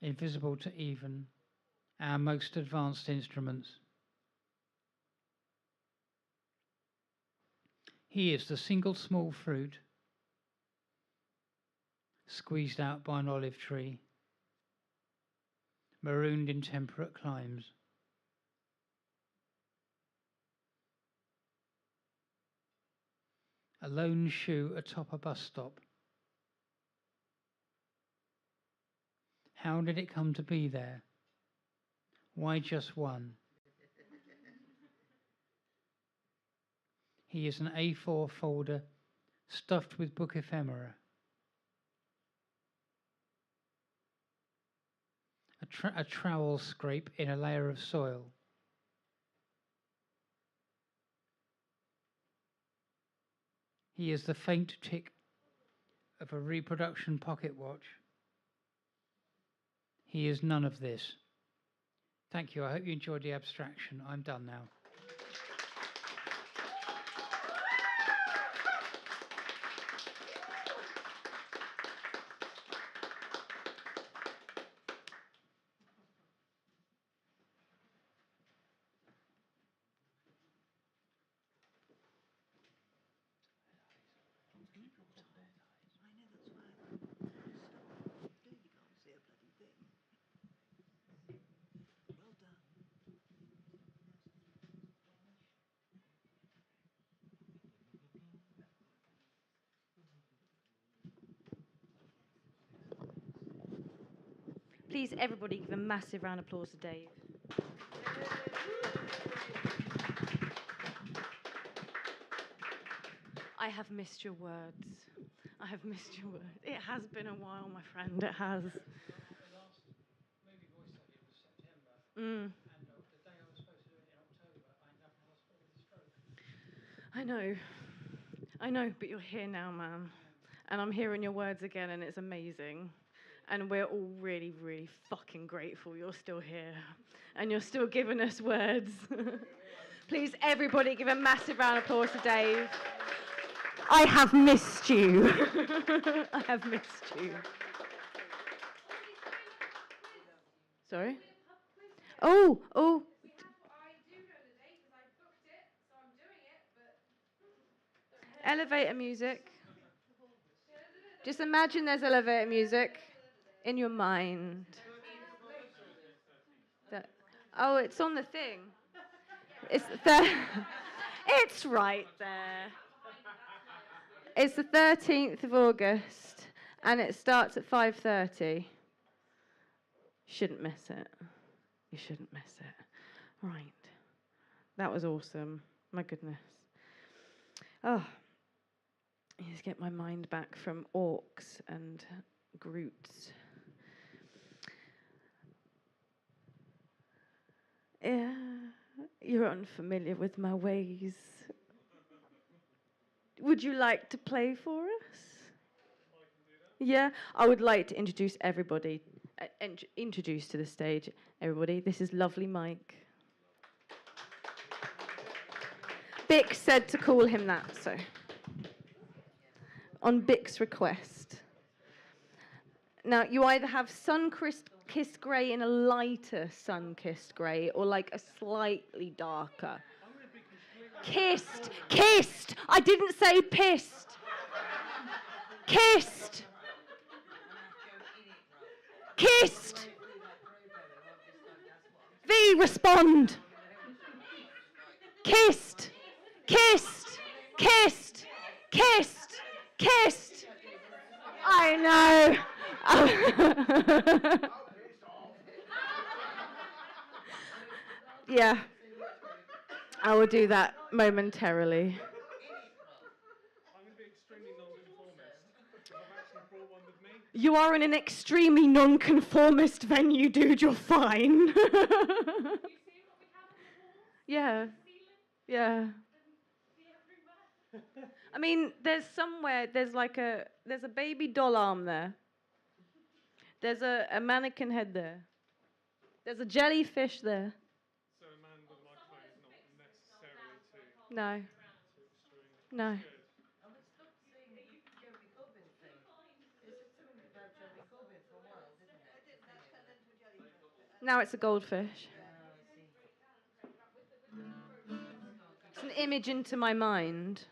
Speaker 5: Invisible to even our most advanced instruments. He is the single small fruit squeezed out by an olive tree. marooned in temperate climes. A lone shoe atop a bus stop. How did it come to be there? Why just one? He is an A4 folder stuffed with book ephemera. A trowel scrape in a layer of soil. He is the faint tick of a reproduction pocket watch. He is none of this. Thank you. I hope you enjoyed the abstraction. I'm done now.
Speaker 7: I know that's why. Clearly can't see a bloody thing. Well done.
Speaker 1: Please, everybody, give a massive round of applause to Dave. I have missed your words. I have missed your words. It has been a while, my friend. It has.
Speaker 5: The last movie voice I did was September,
Speaker 1: Mm.
Speaker 5: and the day I was supposed to do it in October, I ended up in hospital with a stroke.
Speaker 1: I know, but you're here now, man. And I'm hearing your words again, and it's amazing. And we're all really, really fucking grateful you're still here. And you're still giving us words. Please, everybody, give a massive round of applause to Dave. I have missed you. I have missed you. Sorry? Oh.
Speaker 4: I do know the date because I booked it, so I'm doing it, but
Speaker 1: Elevator music. Just imagine there's elevator music in your mind. Oh, it's on the thing. It's it's right there. It's the 13th of August, and it starts at 5:30. Shouldn't miss it. You shouldn't miss it. Right. That was awesome. My goodness. Oh. I need to get my mind back from orcs and Groots. Yeah, you're unfamiliar with my ways. Would you like to play for us? Yeah, I would like to introduce everybody. Introduce to the stage, everybody. This is lovely Mike. Bick said to call him that, so. On Bick's request. Now, you either have sun-kissed grey in a lighter sun-kissed grey or like a slightly darker. Kissed! Kissed! I didn't say pissed! Kissed! Kissed! V, respond! Kissed! Kissed! Kissed! Kissed! Kissed! I know! Yeah. I will do that momentarily.
Speaker 8: I'm going to be extremely non-conformist because I've actually brought one with me.
Speaker 1: You are in an extremely non-conformist venue, dude. You're fine. Yeah. Yeah. I mean, there's a baby doll arm there. There's a mannequin head there. There's a jellyfish there.
Speaker 8: So a man with my clothes not necessarily too
Speaker 1: No.
Speaker 8: extreme.
Speaker 1: No.
Speaker 8: Good.
Speaker 1: Now it's a goldfish. It's an image into my mind.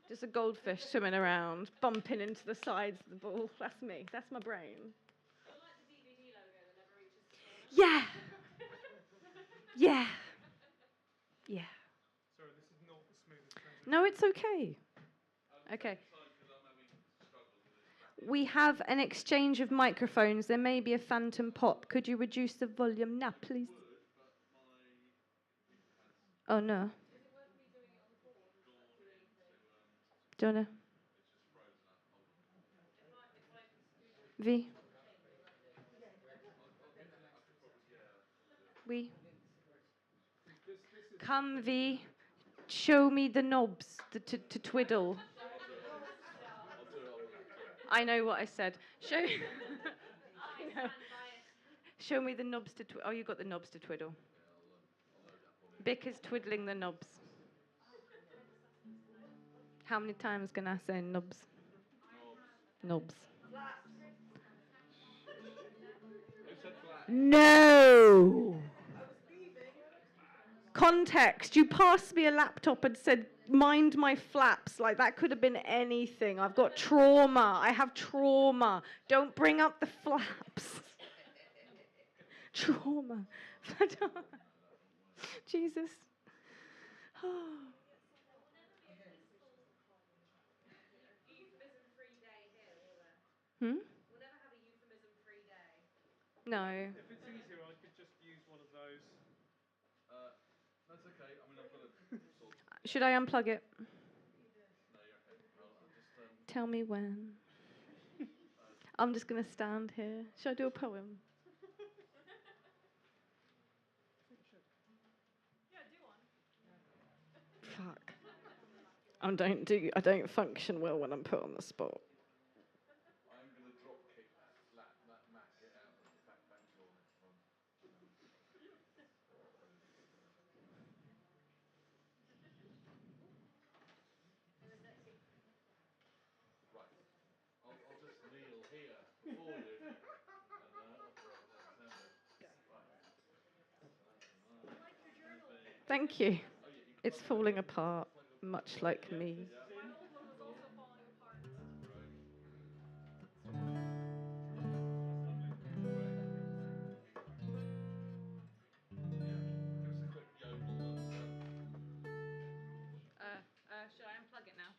Speaker 1: Just a goldfish swimming around, bumping into the sides of the ball. That's me. That's my brain. Yeah. Yeah. Yeah.
Speaker 8: Sorry, this is not the smoothest transition.
Speaker 1: No, it's okay. Okay. We have an exchange of microphones. There may be a phantom pop. Could you reduce the volume now, please? Oh, no. Jonah? V? We? Come, V. Show me the knobs to twiddle. I know what I said. Show. I know. Show me the knobs to twiddle. Oh, you got the knobs to twiddle. Bick is twiddling the knobs. How many times can I say knobs? Knobs. No. Context. You passed me a laptop and said, mind my flaps. Like, that could have been anything. I've got trauma. I have trauma. Don't bring up the flaps. Trauma. Jesus. Hmm? No.
Speaker 8: If it's easier, I could just use one of those.
Speaker 9: That's okay. I mean, I've got a
Speaker 1: Should I unplug it? Tell me when. I'm just going to stand here. Should I do a poem? Fuck. I don't function well when I'm put on the spot.
Speaker 9: I'm going to drop kick that Mac it out of the back door next time. Right. I'll just kneel here before you and offer a
Speaker 1: Thank you. It's falling apart, much like me. Should I unplug it now?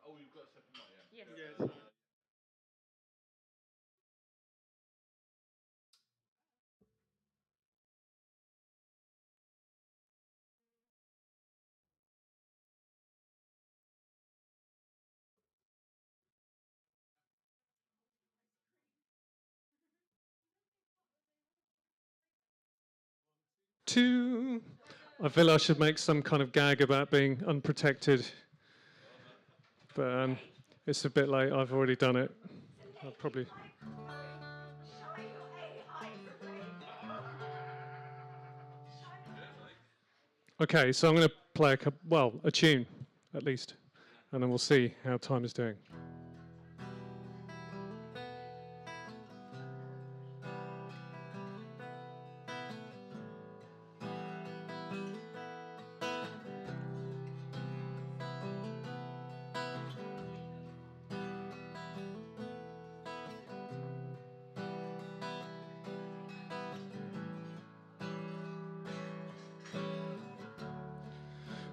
Speaker 9: oh, you've got a separate mic, yeah?
Speaker 1: Yes.
Speaker 8: Yes. I feel I should make some kind of gag about being unprotected, but it's a bit late. I've already done it. I'll probably. Okay, so I'm going to play a tune at least, and then we'll see how time is doing.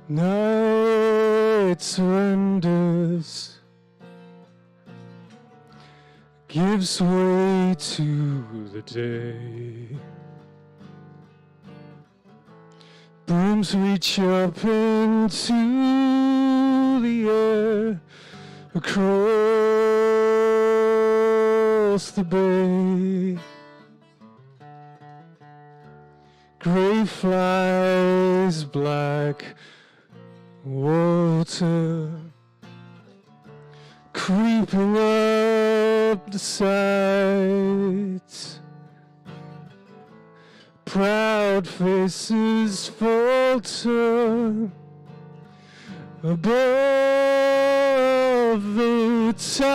Speaker 8: Night surrenders, gives way to the day. Brooms reach up into the air, across the bay. Grey flies, black water, creeping up the sides. Proud faces falter above the tide.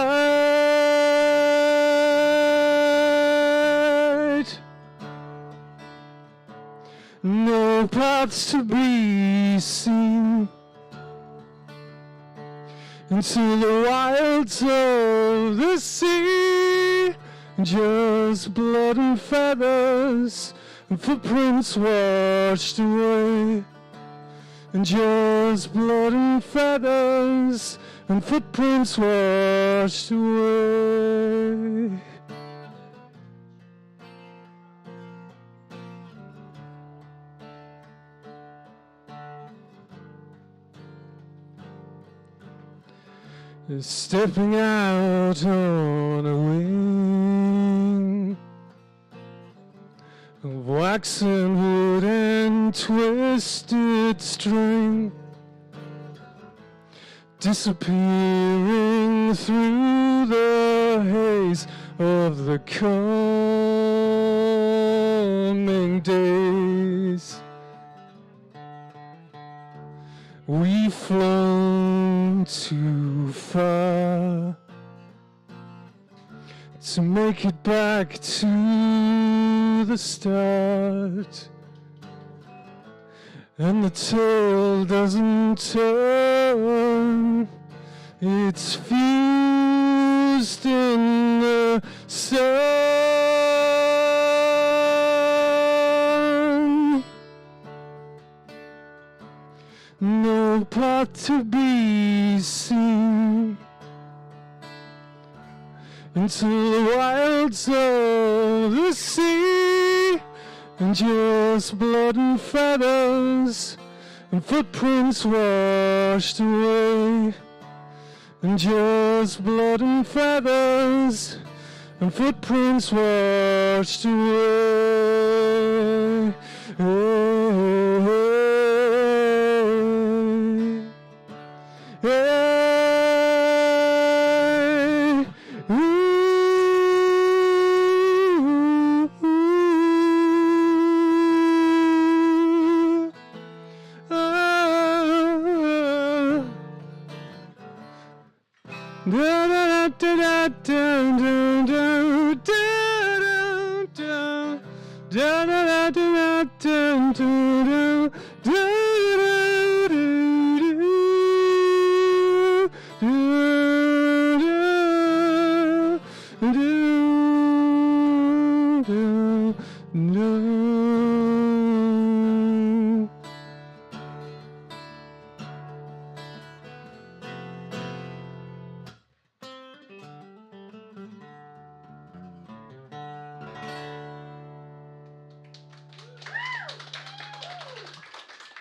Speaker 8: No paths to be seen into the wilds of the sea just blood and feathers, and footprints washed away. And just blood and feathers, and footprints washed away. Stepping out on a wing of wax and wood and twisted string, disappearing through the haze of the coming days. We've flown too far to make it back to the start, and the tale doesn't turn, it's fused in the sun. No path to be seen into the wilds of the sea, and just blood and feathers and footprints washed away. And just blood and feathers and footprints washed away.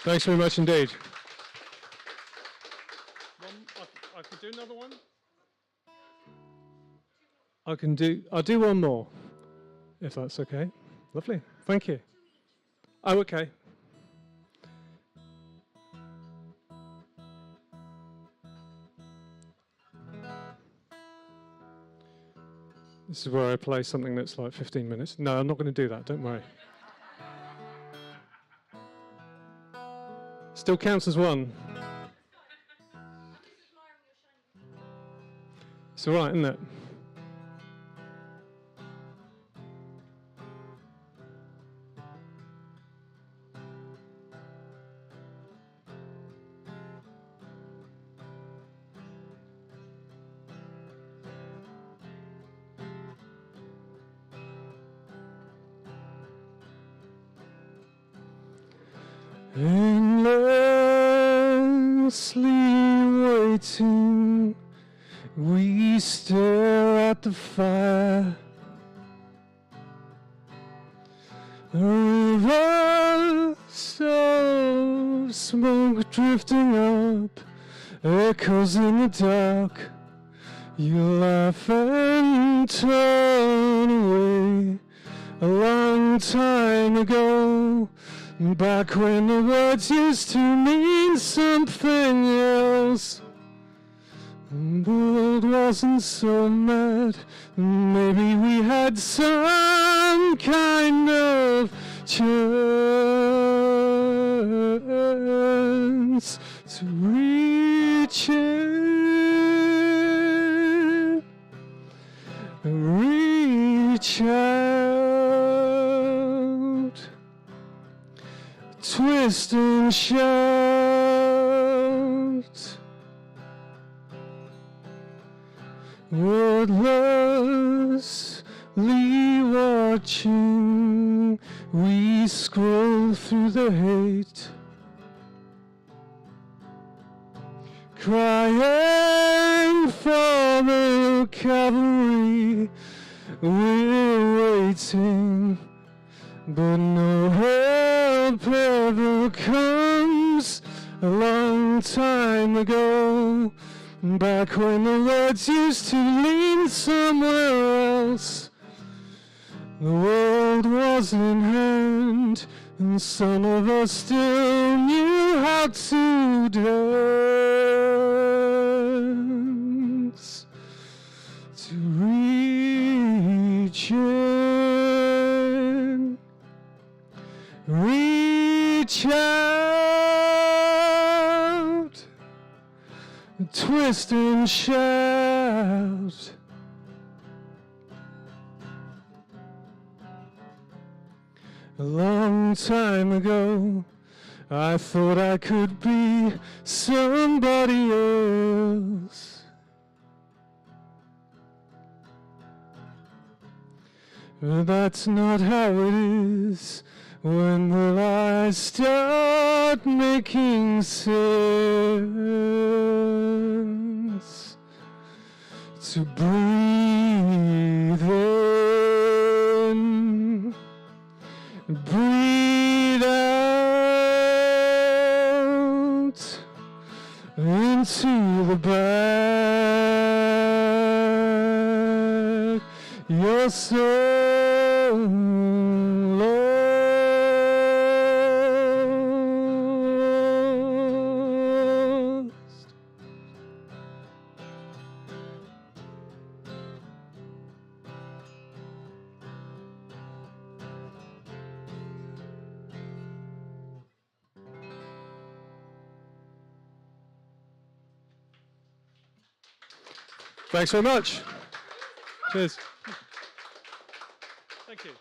Speaker 8: Thanks very much indeed. I could do another one. I'll do one more, if that's okay. Lovely, thank you. Oh, okay. This is where I play something that's like 15 minutes. No, I'm not going to do that, don't worry. Still counts as one. It's all right, isn't it? Endlessly waiting, we stare at the fire. A river of smoke drifting up, echoes in the dark. You laugh and turn away. A long time ago, back when the words used to mean something else. The world wasn't so mad. Maybe we had some kind of chance to reach in, reach out, twist and shout. Wordless watching, we scroll through the hate, crying for the cavalry. We're waiting, but no help ever comes. A long time ago, back when the roads used to lead somewhere else, the world was in hand, and some of us still knew how to dance. To reach in, reach out, twist and shout. A long time ago, I thought I could be somebody else. But that's not how it is when the lies start making sense. To breathe in, breathe out, into the back, your soul lost. Thanks very much. Cheers. Thank you.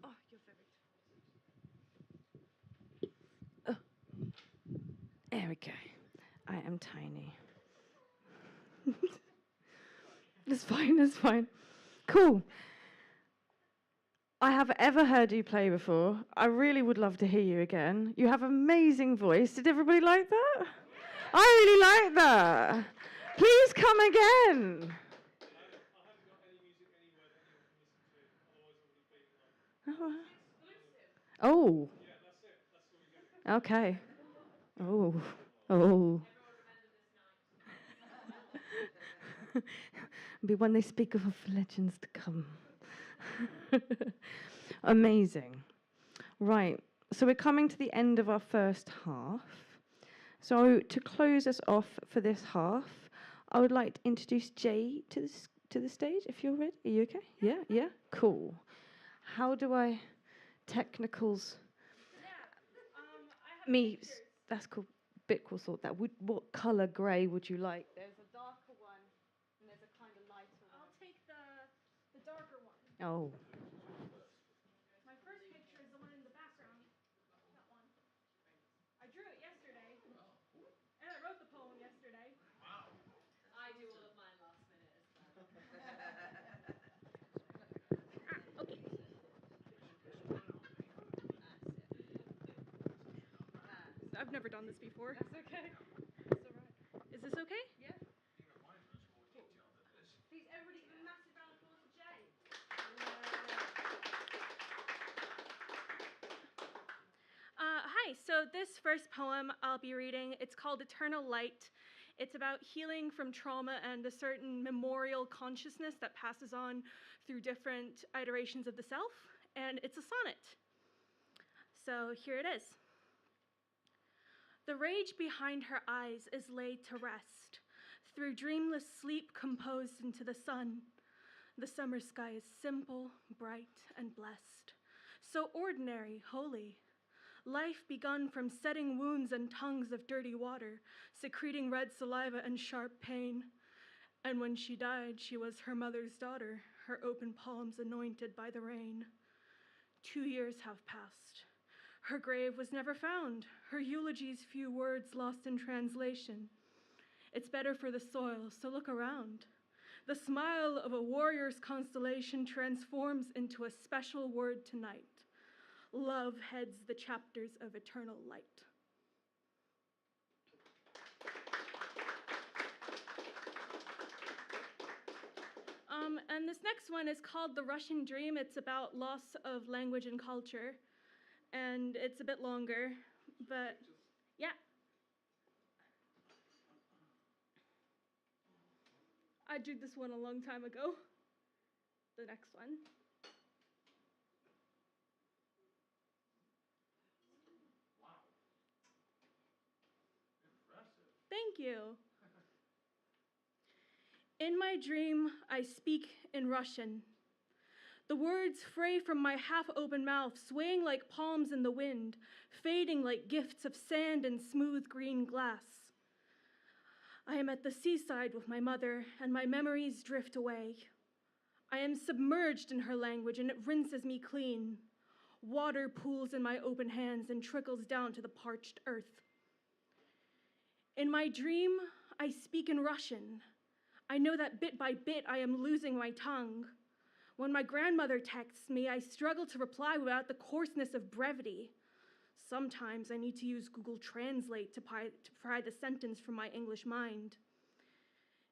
Speaker 1: Oh, you're very. There we go. I am tiny. It's fine, it's fine. Cool. I have ever heard you play before. I really would love to hear you again. You have amazing voice. Did everybody like that? I really like that. Please come again. Oh. Okay. Oh. Oh. Be when they speak of legends to come. Amazing. Right. So we're coming to the end of our first half. So to close us off for this half, I would like to introduce Jay to the stage. If you're ready, are you okay? Yeah, yeah. Cool. How do I technicals? Me. That's cool. Bick will sort that. What color grey would you like? There's a darker one and there's a kind of lighter one.
Speaker 4: I'll take the darker one.
Speaker 1: Oh.
Speaker 4: My first picture is the one in the background. That one. I drew it yesterday. And I wrote the poem yesterday.
Speaker 10: I do all of mine last minute as well.
Speaker 4: I've never done this before.
Speaker 10: That's okay.
Speaker 4: That's all right. Is this okay?
Speaker 10: Yeah.
Speaker 4: Please, everybody, give a massive round of applause for Jay. Hi, so this first poem I'll be reading, it's called Eternal Light. It's about healing from trauma and a certain memorial consciousness that passes on through different iterations of the self, and it's a sonnet. So here it is. The rage behind her eyes is laid to rest, through dreamless sleep composed into the sun. The summer sky is simple, bright, and blessed. So ordinary, holy. Life begun from setting wounds and tongues of dirty water, secreting red saliva and sharp pain. And when she died, she was her mother's daughter, her open palms anointed by the rain. 2 years have passed. Her grave was never found, her eulogy's few words lost in translation. It's better for the soil, so look around. The smile of a warrior's constellation transforms into a special word tonight. Love heads the chapters of eternal light. And this next one is called The Russian Dream. It's about loss of language and culture. And it's a bit longer, but yeah. I drew this one a long time ago. The next one. Thank you. In my dream, I speak in Russian. The words fray from my half-open mouth, swaying like palms in the wind, fading like gifts of sand and smooth green glass. I am at the seaside with my mother, and my memories drift away. I am submerged in her language, and it rinses me clean. Water pools in my open hands and trickles down to the parched earth. In my dream, I speak in Russian. I know that bit by bit I am losing my tongue. When my grandmother texts me, I struggle to reply without the coarseness of brevity. Sometimes I need to use Google Translate to pry the sentence from my English mind.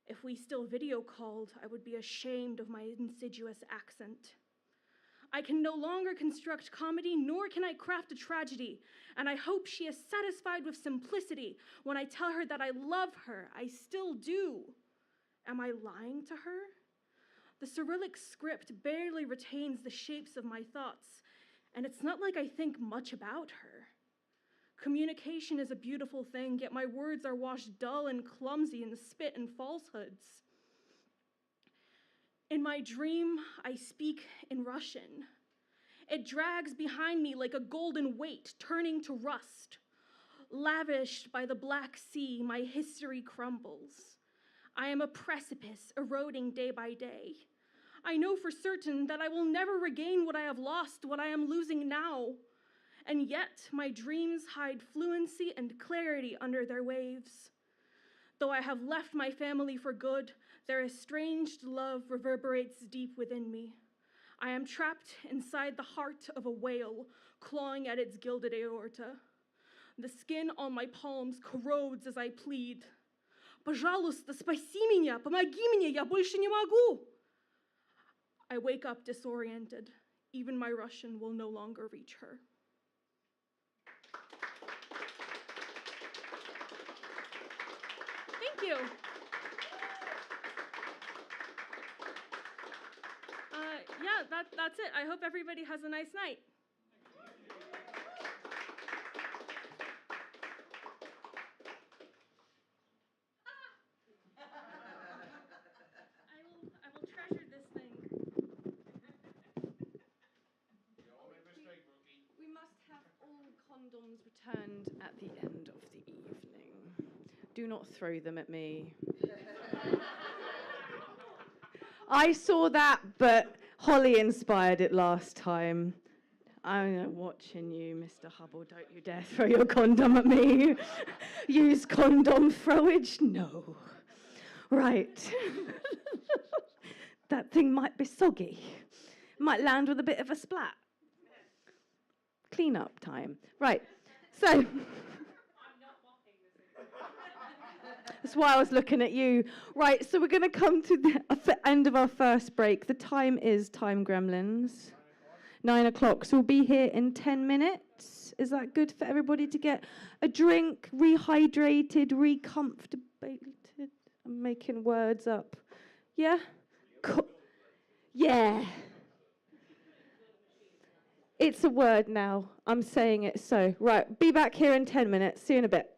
Speaker 4: If we still video called, I would be ashamed of my insidious accent. I can no longer construct comedy, nor can I craft a tragedy, and I hope she is satisfied with simplicity when I tell her that I love her. I still do. Am I lying to her? The Cyrillic script barely retains the shapes of my thoughts, and it's not like I think much about her. Communication is a beautiful thing, yet my words are washed dull and clumsy in the spit and falsehoods. In my dream, I speak in Russian. It drags behind me like a golden weight, turning to rust. Lavished by the Black Sea, my history crumbles. I am a precipice, eroding day by day. I know for certain that I will never regain what I have lost, what I am losing now. And yet, my dreams hide fluency and clarity under their waves. Though I have left my family for good, their estranged love reverberates deep within me. I am trapped inside the heart of a whale, clawing at its gilded aorta. The skin on my palms corrodes as I plead. Пожалуйста, спаси меня, помоги мне, я больше не могу. I wake up disoriented. Even my Russian will no longer reach her. Thank you. Yeah, that's it. I hope everybody has a nice night. I will treasure this thing. We must have all condoms returned at the end of the evening. Do not throw them at me. I saw that, but Holly inspired it last time. I'm watching you, Mr. Hubble. Don't you dare throw your condom at me. Use condom throwage? No. Right. That thing might be soggy. Might land with a bit of a splat. Clean up time. Right. So. That's why I was looking at you. Right, so we're going to come to the end of our first break. The time is time, gremlins. 9 o'clock. So we'll be here in 10 minutes. Is that good for everybody to get a drink, rehydrated, recomfortated? I'm making words up. Yeah? Cool. Yeah. It's a word now. I'm saying it so. Right, be back here in 10 minutes. See you in a bit.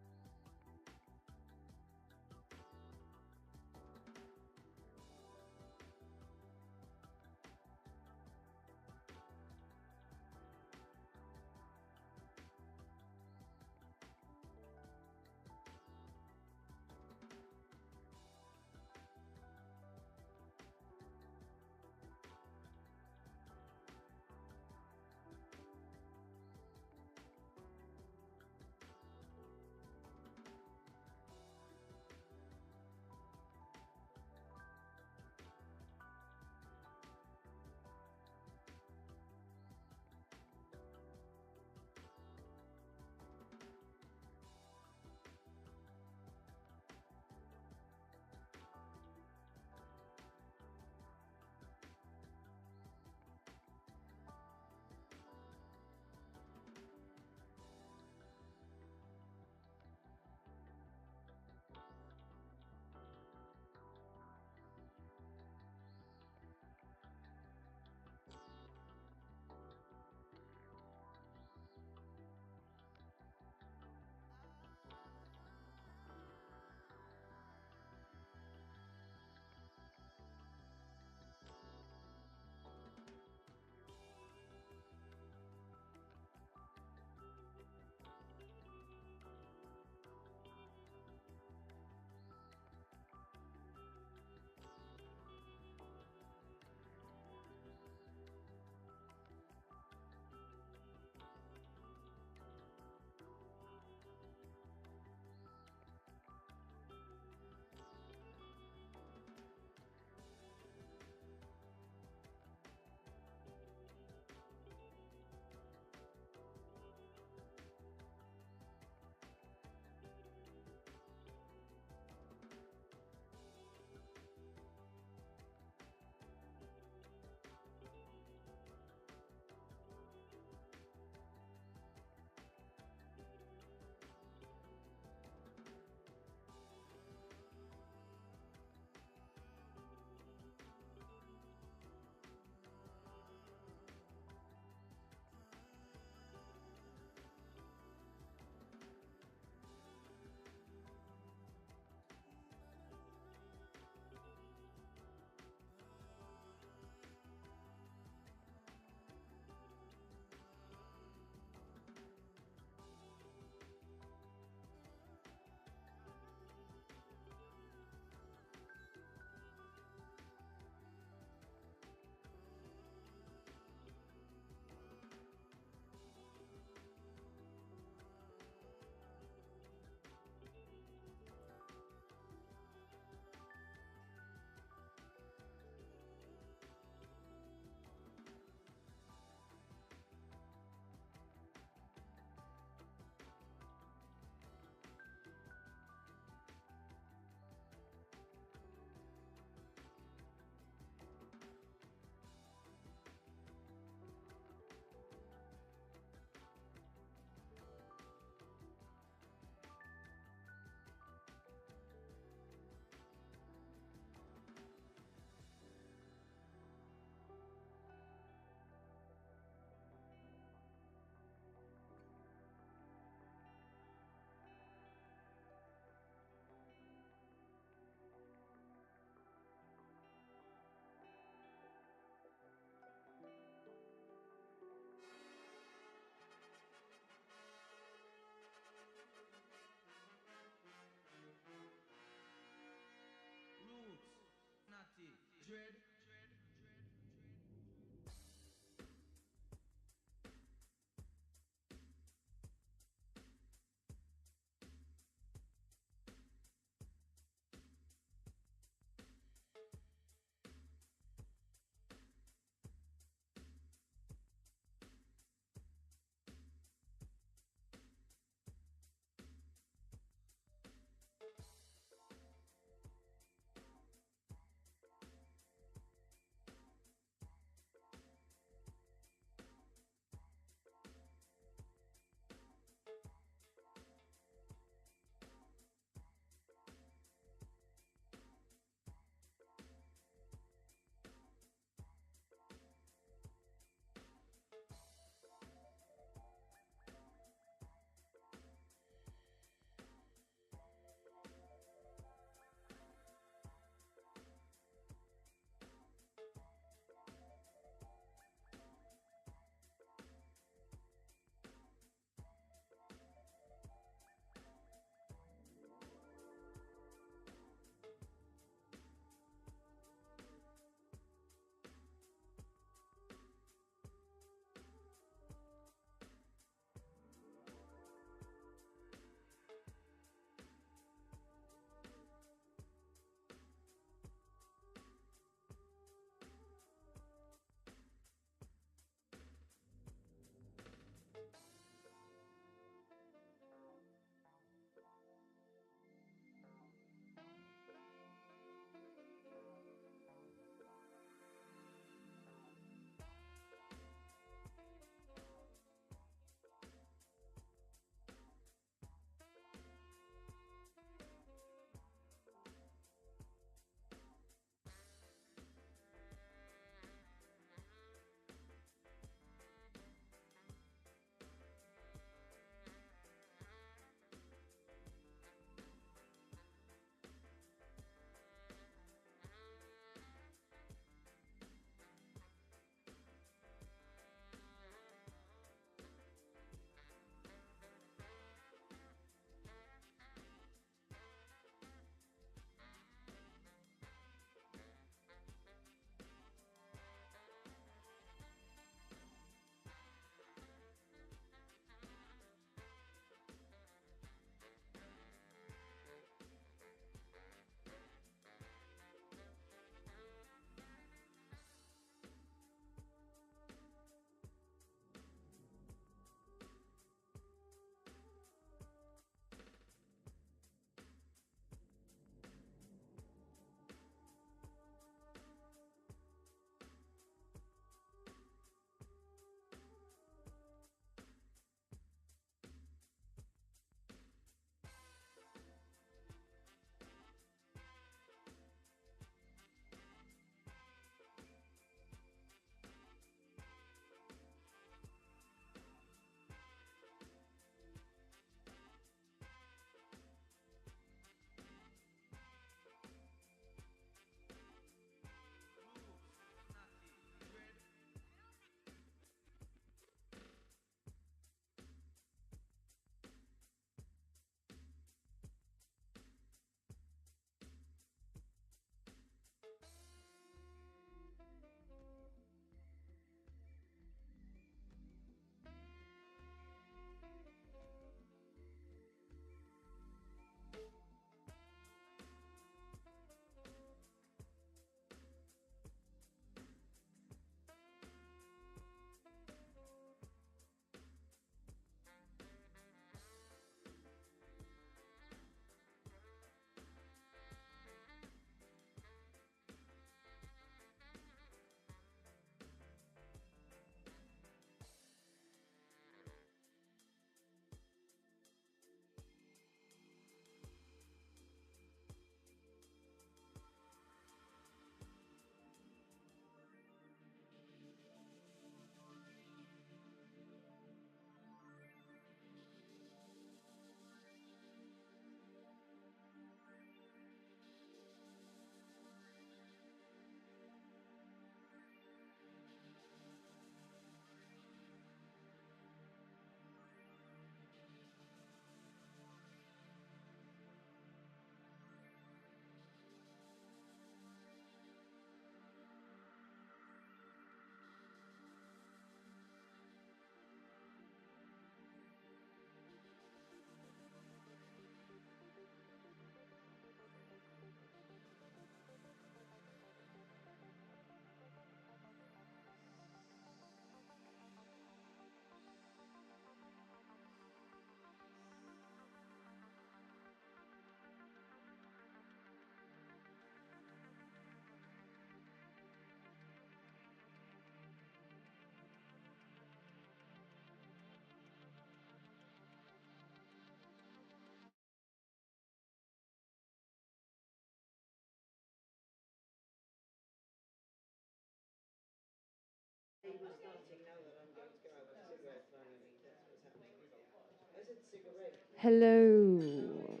Speaker 1: Hello.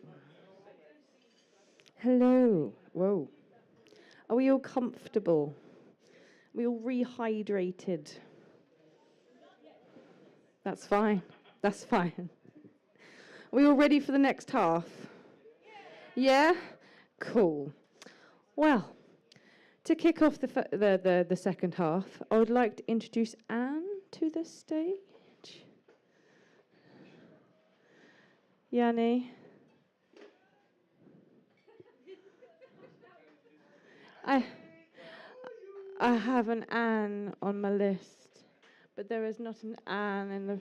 Speaker 1: Hello. Whoa. Are we all comfortable? Are we all rehydrated? That's fine. That's fine. Are we all ready for the next half? Yeah? Cool. Well, to kick off the second half, I would like to introduce Anne to the stage. Yanni. I have an Anne on my list, but there is not an Anne in the...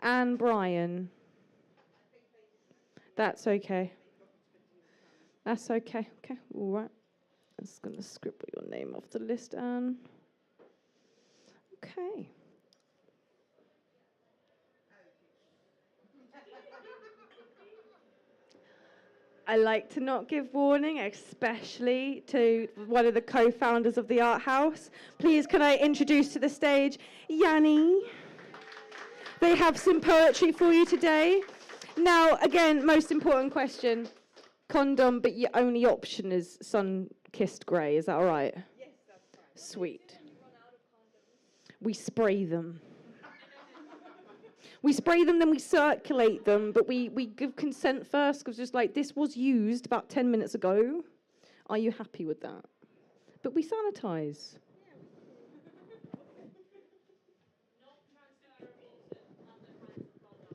Speaker 1: Anne Bryan. That's okay. That's okay. Okay, all right. I'm just going to scribble your name off the list, Anne. Okay. I like to not give warning, especially to one of the co-founders of the Art House. Please, can I introduce to the stage Yanni? They have some poetry for you today. Now, again, most important question. Condom, but your only option is sun-kissed grey. Is that all right? Yes, that's fine. Sweet. We spray them. We spray them, then we circulate them, but we give consent first, because just like, this was used about 10 minutes ago. Are you happy with that? But we sanitize.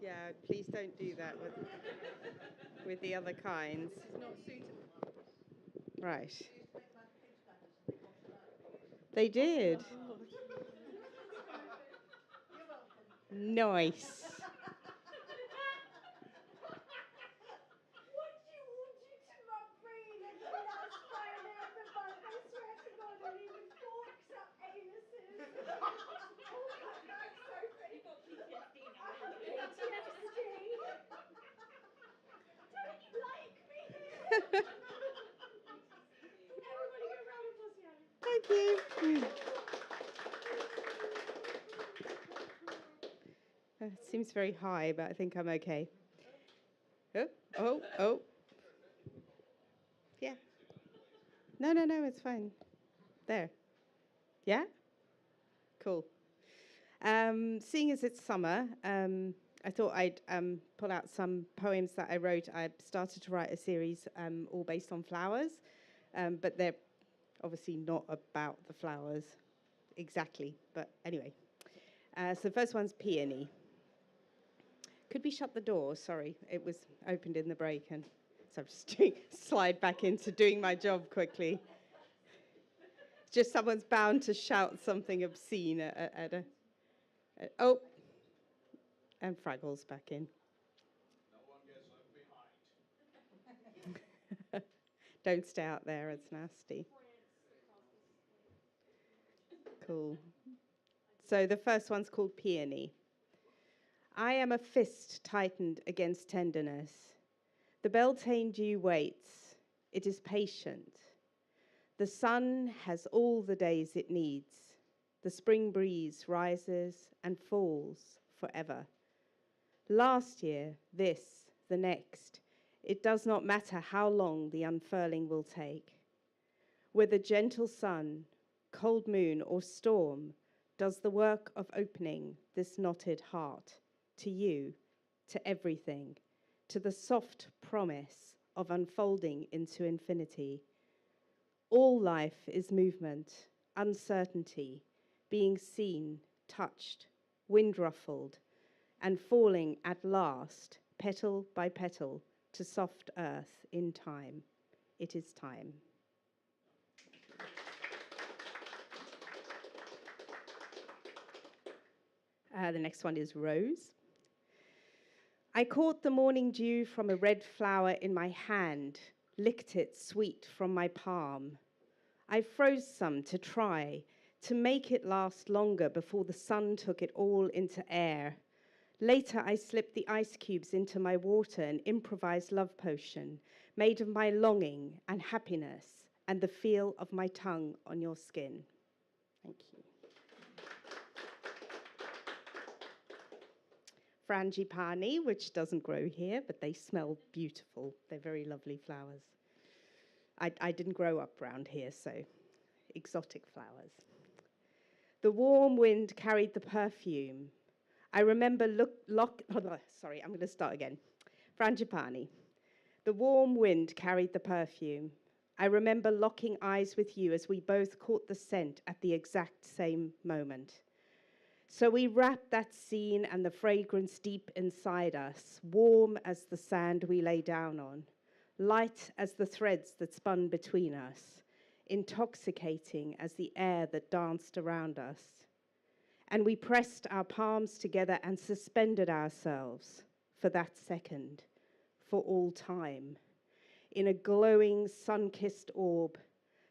Speaker 11: Yeah, please don't do that with the other kinds. Right. They did. Nice. Thank you. It seems very high, but I think I'm okay. Oh. Yeah. No, it's fine. There. Yeah? Cool. Seeing as it's summer, I thought I'd pull out some poems that I wrote. I started to write a series all based on flowers, but they're obviously not about the flowers exactly. But anyway, so the first one's Peony. Could we shut the door? Sorry, it was opened in the break, and so I'm just slide back into doing my job quickly. Just someone's bound to shout something obscene at a... Oh, and Fraggle's back in.
Speaker 9: No one gets left behind.
Speaker 11: Don't stay out there, it's nasty. Cool. So the first one's called Peony. I am a fist tightened against tenderness. The Beltane dew waits. It is patient. The sun has all the days it needs. The spring breeze rises and falls forever. Last year, this, the next, it does not matter how long the unfurling will take. Whether gentle sun, cold moon, or storm does the work of opening this knotted heart to you, to everything, to the soft promise of unfolding into infinity. All life is movement, uncertainty, being seen, touched, wind-ruffled, and falling at last, petal by petal, to soft earth in time. It is time. The next one is Rose. I caught the morning dew from a red flower in my hand, licked it sweet from my palm. I froze some to try, to make it last longer before the sun took it all into air. Later, I slipped the ice cubes into my water, an improvised love potion, made of my longing and happiness and the feel of my tongue on your skin. Thank you. frangipani, which doesn't grow here, but they smell beautiful. They're very lovely flowers. I didn't grow up around here, so exotic flowers. The warm wind carried the perfume. I remember sorry, I'm going to start again. Frangipani. The warm wind carried the perfume. I remember locking eyes with you as we both caught the scent at the exact same moment. So we wrapped that scene and the fragrance deep inside us, warm as the sand we lay down on, light as the threads that spun between us, intoxicating as the air that danced around us. And we pressed our palms together and suspended ourselves for that second, for all time, in a glowing, sun-kissed orb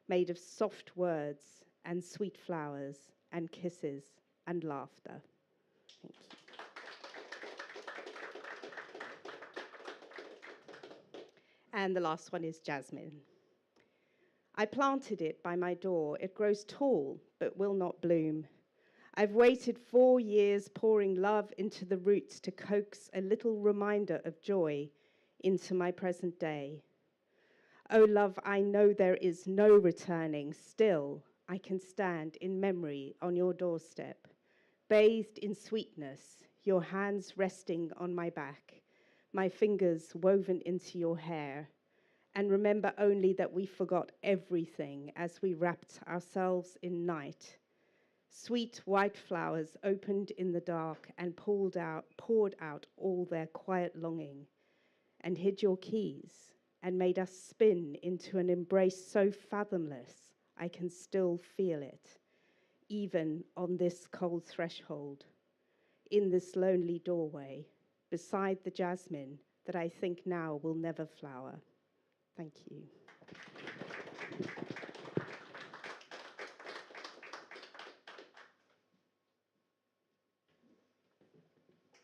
Speaker 11: made of soft words and sweet flowers and kisses and laughter. Thank you. And the last one is jasmine. I planted it by my door. It grows tall, but will not bloom. I've waited 4 years, pouring love into the roots to coax a little reminder of joy into my present day. Oh, love, I know there is no returning. Still, I can stand in memory on your doorstep, bathed in sweetness, your hands resting on my back, my fingers woven into your hair, and remember only that we forgot everything as we wrapped ourselves in night. Sweet white flowers opened in the dark and poured out all their quiet longing, and hid your keys and made us spin into an embrace so fathomless I can still feel it, even on this cold threshold, in this lonely doorway, beside the jasmine that I think now will never flower. Thank you.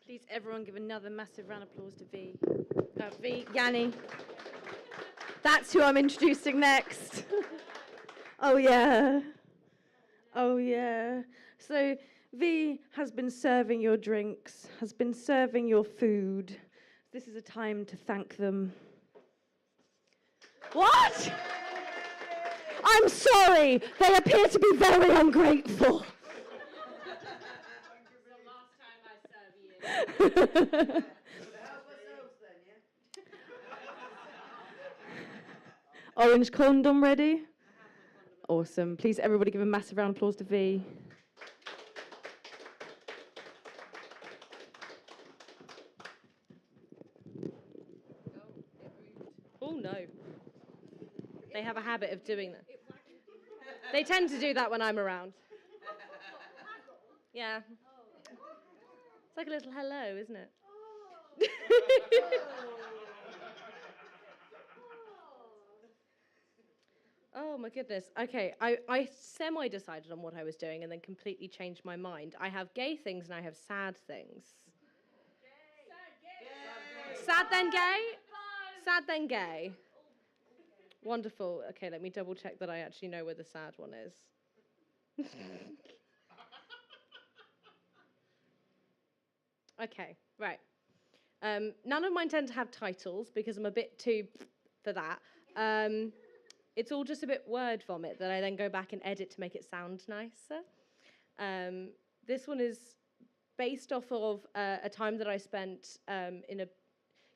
Speaker 12: Please, everyone, give another massive round of applause to V, Yanni. That's who I'm introducing next. Oh, yeah. Oh, yeah. So V has been serving your drinks, has been serving your food. This is a time to thank them. What? I'm sorry. They appear to be very ungrateful. Orange condom ready? Awesome. Please, everybody, give a massive round of applause to V. Oh, no. They have a habit of doing that. They tend to do that when I'm around. Yeah. It's like a little hello, isn't it? Oh my goodness. Okay, I semi-decided on what I was doing and then completely changed my mind. I have gay things and I have sad things. Sad then gay? Sad then gay. Wonderful. Okay, let me double check that I actually know where the sad one is. Okay, right. None of mine tend to have titles because I'm a bit too for that. It's all just a bit word vomit that I then go back and edit to make it sound nicer. This one is based off of a time that I spent in a,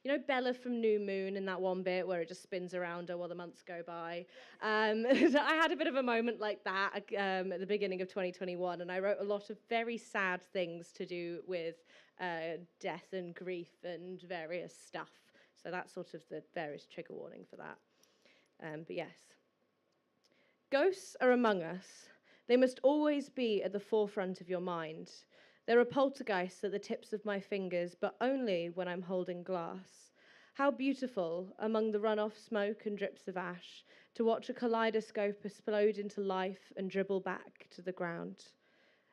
Speaker 12: you know, Bella from New Moon in that one bit where it just spins around her while the months go by. I had a bit of a moment like that at the beginning of 2021, and I wrote a lot of very sad things to do with death and grief and various stuff. So that's sort of the various trigger warning for that. But yes. Ghosts are among us. They must always be at the forefront of your mind. There are poltergeists at the tips of my fingers, but only when I'm holding glass. How beautiful, among the runoff smoke and drips of ash, to watch a kaleidoscope explode into life and dribble back to the ground.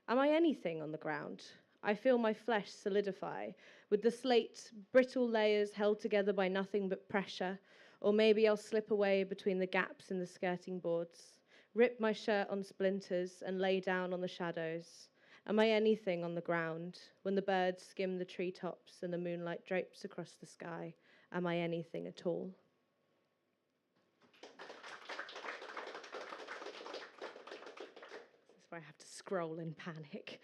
Speaker 12: Am I anything on the ground? I feel my flesh solidify, with the slate brittle layers held together by nothing but pressure, or maybe I'll slip away between the gaps in the skirting boards, rip my shirt on splinters and lay down on the shadows. Am I anything on the ground when the birds skim the treetops and the moonlight drapes across the sky? Am I anything at all? This is where I have to scroll in panic.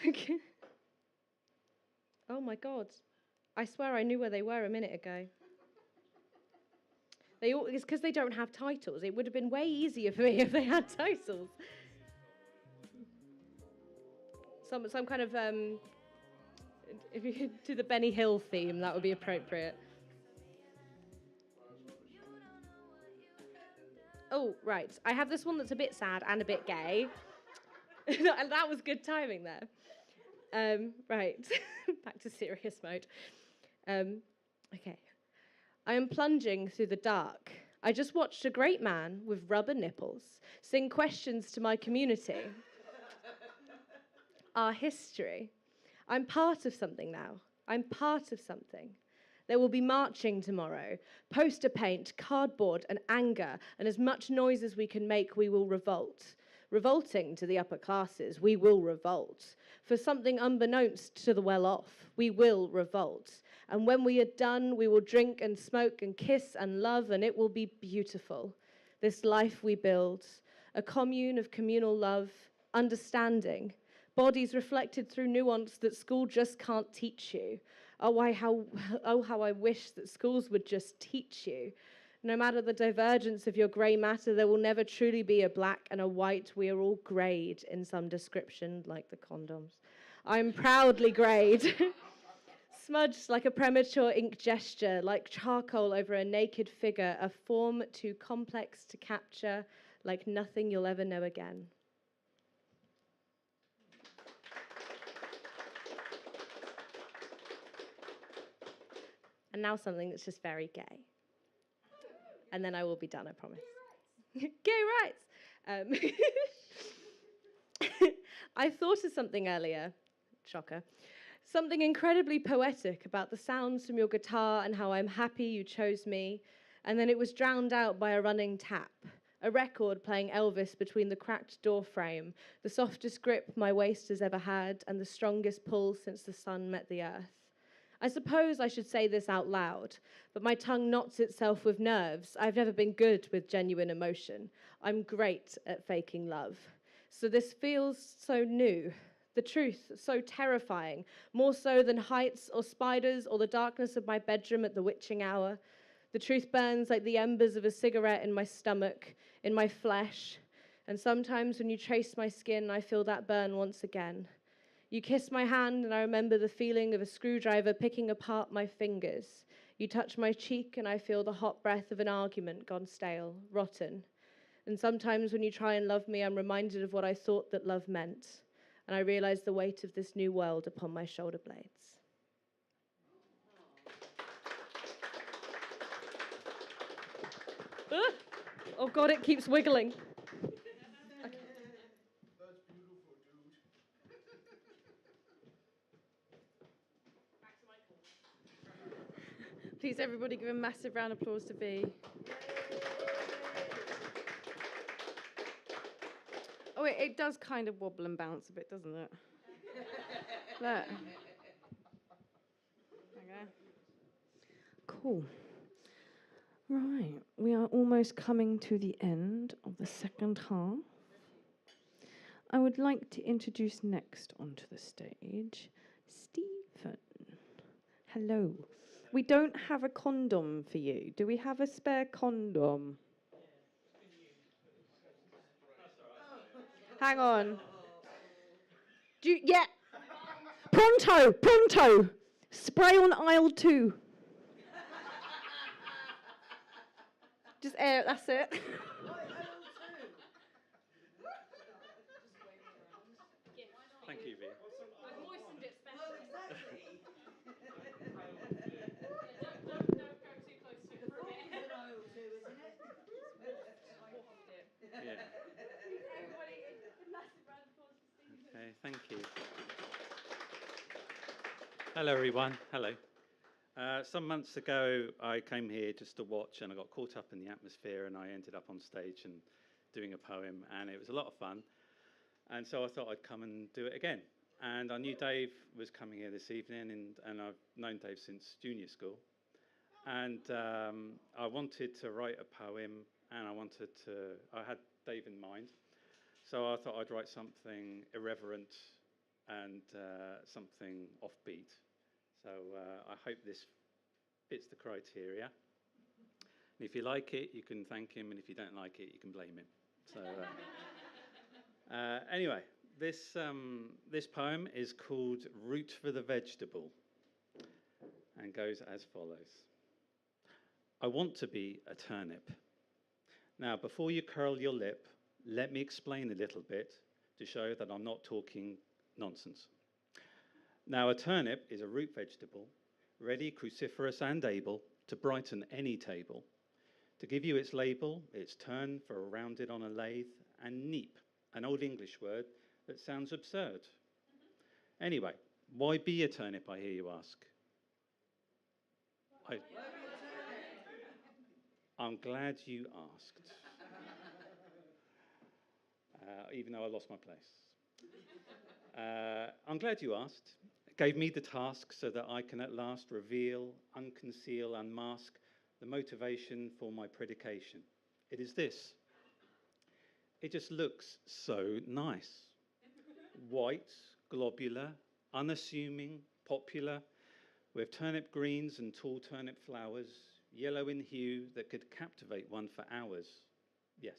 Speaker 12: Okay. Oh my God. I swear I knew where they were a minute ago. It's because they don't have titles. It would have been way easier for me if they had titles. Some kind of, if you could do the Benny Hill theme, that would be appropriate. Oh, right. I have this one that's a bit sad and a bit gay. And that was good timing there. Right. Back to serious mode. Okay. I am plunging through the dark. I just watched a great man with rubber nipples sing questions to my community. Our history. I'm part of something now. I'm part of something. There will be marching tomorrow, poster paint, cardboard, and anger, and as much noise as we can make, we will revolt. Revolting to the upper classes, we will revolt. For something unbeknownst to the well-off, we will revolt. And when we are done, we will drink and smoke and kiss and love, and it will be beautiful. This life we build, a commune of communal love, understanding, bodies reflected through nuance that school just can't teach you. How I wish that schools would just teach you. No matter the divergence of your grey matter, there will never truly be a black and a white. We are all greyed in some description, like the condoms. I'm proudly greyed. Smudged like a premature ink gesture, like charcoal over a naked figure, a form too complex to capture, like nothing you'll ever know again. And now something that's just very gay. And then I will be done, I promise. Gay rights! I thought of something earlier, shocker, something incredibly poetic about the sounds from your guitar and how I'm happy you chose me. And then it was drowned out by a running tap, a record playing Elvis between the cracked door frame, the softest grip my waist has ever had, and the strongest pull since the sun met the earth. I suppose I should say this out loud, but my tongue knots itself with nerves. I've never been good with genuine emotion. I'm great at faking love. So this feels so new. The truth, so terrifying, more so than heights or spiders or the darkness of my bedroom at the witching hour. The truth burns like the embers of a cigarette in my stomach, in my flesh. And sometimes when you trace my skin, I feel that burn once again. You kiss my hand and I remember the feeling of a screwdriver picking apart my fingers. You touch my cheek and I feel the hot breath of an argument gone stale, rotten. And sometimes when you try and love me, I'm reminded of what I thought that love meant. And I realize the weight of this new world upon my shoulder blades. Oh God, it keeps wiggling.
Speaker 1: Please, everybody, give a massive round of applause to Bea. Oh, it does kind of wobble and bounce a bit, doesn't it? Look. Okay. Cool. Right, we are almost coming to the end of the second half. I would like to introduce next onto the stage, Stephen. Hello. We don't have a condom for you. Do we have a spare condom? Hang on. Yeah. Pronto, pronto. Spray on aisle 2. Just air it, that's it.
Speaker 13: Thank you, Bea.
Speaker 10: We've moistened it specially. Don't go too close to it for a minute.
Speaker 13: Yeah.
Speaker 10: Everybody, a massive round of applause for Stephen.
Speaker 13: Okay, thank you. Hello, everyone. Hello. Some months ago, I came here just to watch, and I got caught up in the atmosphere, and I ended up on stage and doing a poem, and it was a lot of fun. And so I thought I'd come and do it again. And I knew Dave was coming here this evening, and I've known Dave since junior school. And I wanted to write a poem, and I had Dave in mind. So I thought I'd write something irreverent and something offbeat. So I hope this fits the criteria. And if you like it, you can thank him, and if you don't like it, you can blame him. So anyway, this poem is called Root for the Vegetable and goes as follows. I want to be a turnip. Now, before you curl your lip, let me explain a little bit to show that I'm not talking nonsense. Now, a turnip is a root vegetable, ready, cruciferous, and able to brighten any table. To give you its label, it's turn for rounded on a lathe, and neep, an old English word that sounds absurd. Anyway, why be a turnip, I hear you ask? I'm glad you asked, even though I lost my place. I'm glad you asked. It gave me the task so that I can at last reveal, unconceal, unmask the motivation for my predication. It is this. It just looks so nice. White, globular, unassuming, popular, with turnip greens and tall turnip flowers, yellow in hue that could captivate one for hours. Yes,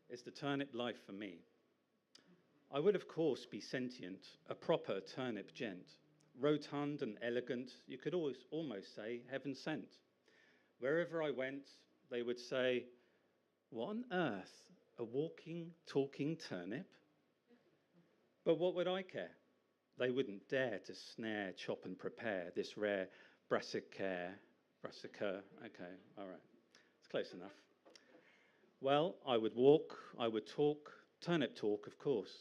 Speaker 13: it's the turnip life for me. I would, of course, be sentient, a proper turnip gent, rotund and elegant, you could almost say heaven sent. Wherever I went, they would say, what on earth, a walking, talking turnip? But what would I care? They wouldn't dare to snare, chop and prepare this rare brassica, okay, all right, it's close enough. Well, I would walk, I would talk, turnip talk, of course,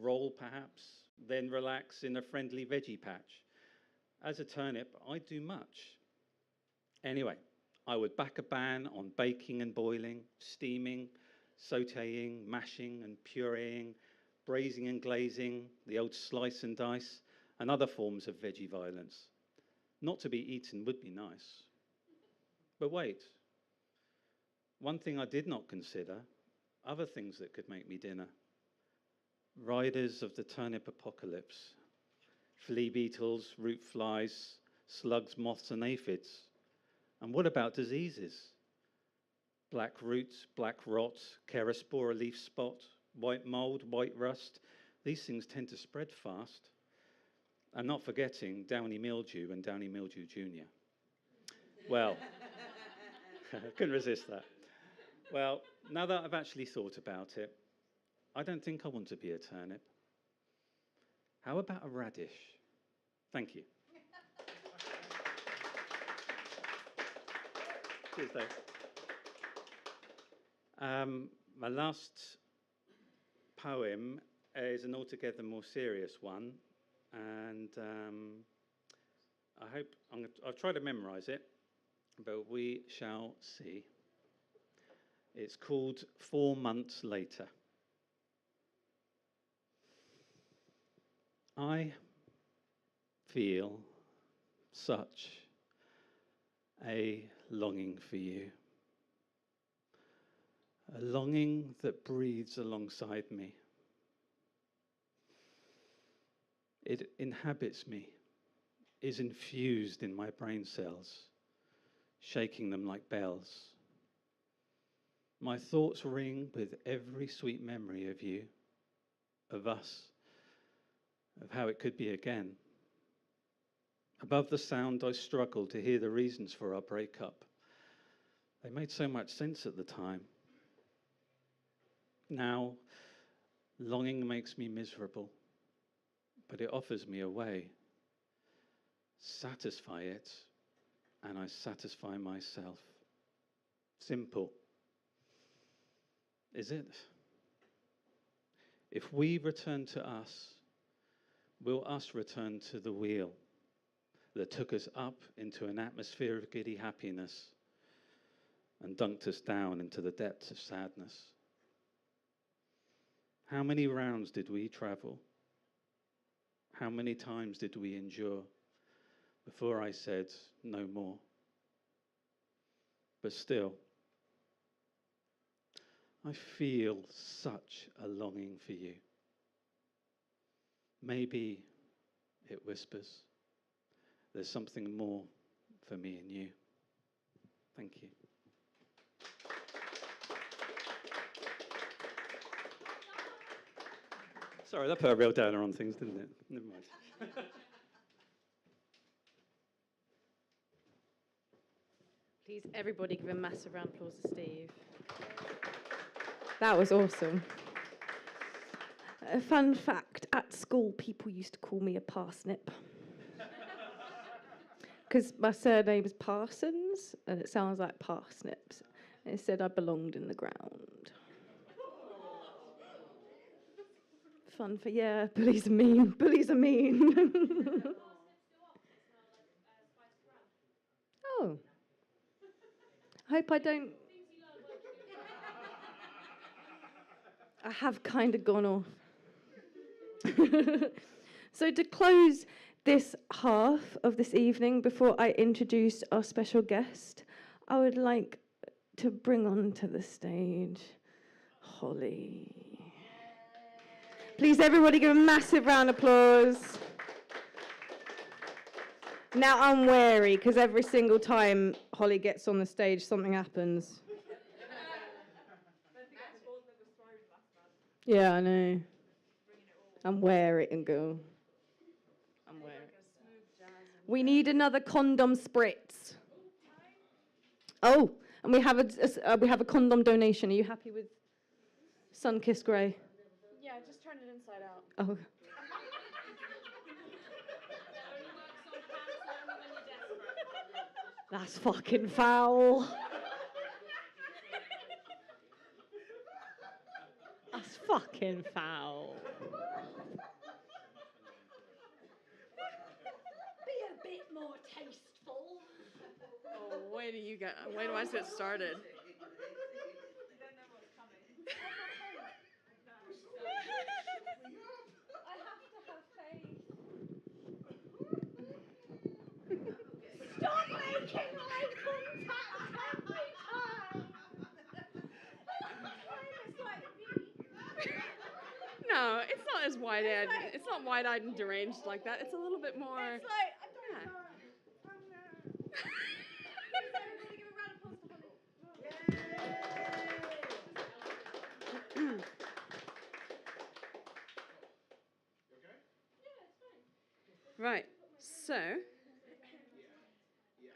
Speaker 13: roll perhaps, then relax in a friendly veggie patch. As a turnip, I do much. Anyway, I would back a ban on baking and boiling, steaming, sautéing, mashing and pureeing, braising and glazing, the old slice and dice, and other forms of veggie violence. Not to be eaten would be nice. But wait, one thing I did not consider, other things that could make me dinner. Riders of the turnip apocalypse, flea beetles, root flies, slugs, moths and aphids. And what about diseases? Black root, black rot, Charaspora leaf spot, white mold, white rust. These things tend to spread fast. And not forgetting downy mildew and downy mildew junior. Well, I couldn't resist that. Well, now that I've actually thought about it, I don't think I want to be a turnip. How about a radish? Thank you. Cheers, Dave. My last poem is an altogether more serious one, and I've tried to memorize it, but we shall see. It's called 4 Months Later. I feel such a longing for you, a longing that breathes alongside me. It inhabits me, is infused in my brain cells, shaking them like bells. My thoughts ring with every sweet memory of you, of us, of how it could be again. Above the sound, I struggle to hear the reasons for our breakup. They made so much sense at the time. Now, longing makes me miserable, but it offers me a way. Satisfy it, and I satisfy myself. Simple. Is it? If we return to us, will us return to the wheel that took us up into an atmosphere of giddy happiness and dunked us down into the depths of sadness? How many rounds did we travel? How many times did we endure before I said no more? But still, I feel such a longing for you. Maybe it whispers, there's something more for me and you. Thank you. Sorry, that put a real downer on things, didn't it? Never mind.
Speaker 1: Please, everybody give a massive round of applause to Steve. That was awesome. A fun fact, at school, people used to call me a parsnip. Because my surname is Parsons, and it sounds like parsnips. And it said I belonged in the ground. Fun for, yeah, bullies are mean. Bullies are mean. Oh. I hope I don't. I have kind of gone off. So to close this half of this evening, before I introduce our special guest, I would like to bring onto the stage Holly. Please, everybody give a massive round of applause. Now I'm wary, because every single time Holly gets on the stage, something happens. Yeah, I know. I'm wary and go. I'm wary. We need another condom spritz. Oh, and we have a condom donation. Are you happy with Sunkissed Grey?
Speaker 12: Yeah, just turn it inside out.
Speaker 1: Oh. That's fucking foul. That's fucking foul.
Speaker 10: Be a bit more tasteful.
Speaker 12: Oh, wait do I get started?
Speaker 10: Stop making eye contact every time. It's like me.
Speaker 12: No, it's not as wide-eyed. It's not wide-eyed and deranged like that. It's a little bit more.
Speaker 10: It's like, I don't know. Everybody give a round of applause to Holly.
Speaker 12: Right. So,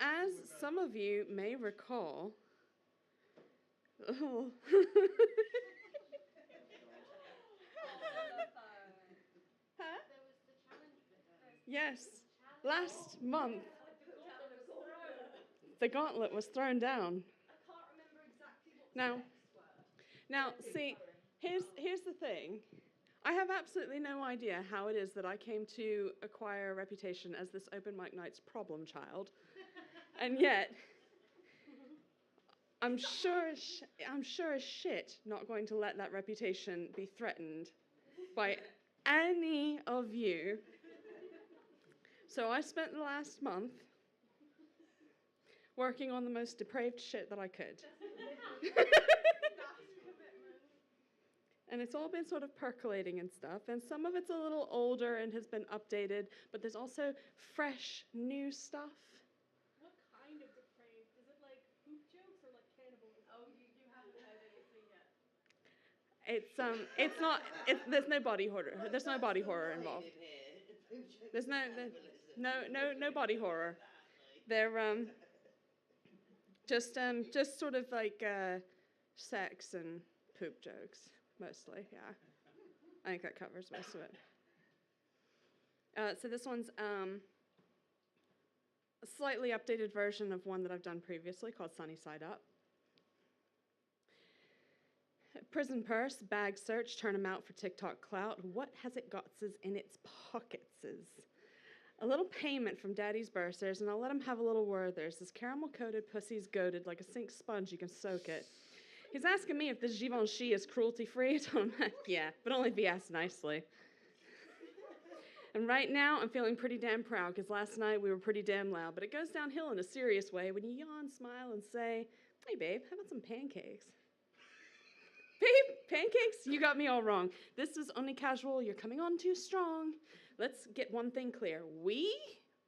Speaker 12: as some of you may recall, oh. Huh? Yes, last month the gauntlet was thrown down. Now, see, here's the thing. I have absolutely no idea how it is that I came to acquire a reputation as this open mic night's problem child, and yet I'm sure as shit not going to let that reputation be threatened by any of you. So I spent the last month working on the most depraved shit that I could. And it's all been sort of percolating and stuff, and some of it's a little older and has been updated, but there's also fresh, new stuff.
Speaker 4: What kind of depraved? Is it like poop jokes or like cannibalism?
Speaker 10: Oh, you haven't heard anything yet.
Speaker 12: It's not. There's no body horror. There's no body horror involved. There's no body horror. They're just sort of like sex and poop jokes. Mostly, yeah. I think that covers most of it. So this one's a slightly updated version of one that I've done previously called Sunny Side Up. Prison purse, bag search, turn 'em out for TikTok clout. What has it got in its pockets? A little payment from daddy's bursars, and I'll let him have a little Werther's. This caramel-coated pussy's goated like a sink sponge, you can soak it.
Speaker 14: He's asking me if this Givenchy is cruelty-free. Yeah, but only if he asks nicely. And right now, I'm feeling pretty damn proud because last night we were pretty damn loud. But it goes downhill in a serious way when you yawn, smile, and say, "Hey, babe, how about some pancakes?" Babe, pancakes? You got me all wrong. This is only casual. You're coming on too strong. Let's get one thing clear. We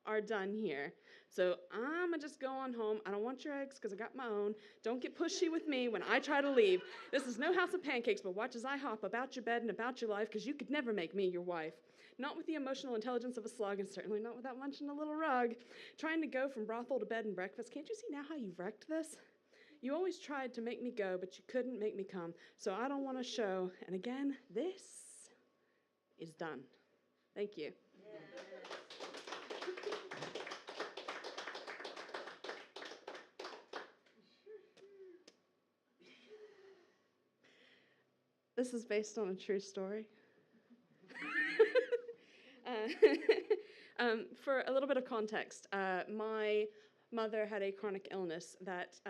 Speaker 14: are done here. So I'm going to just go on home. I don't want your eggs because I got my own. Don't get pushy with me when I try to leave. This is no house of pancakes, but watch as I hop about your bed and about your life because you could never make me your wife. Not with the emotional intelligence of a slug, and certainly not without munching a little rug. Trying to go from brothel to bed and breakfast. Can't you see now how you've wrecked this? You always tried to make me go, but you couldn't make me come. So I don't want to show. And again, this is done. Thank you. This is based on a true story. For a little bit of context, my mother had a chronic illness that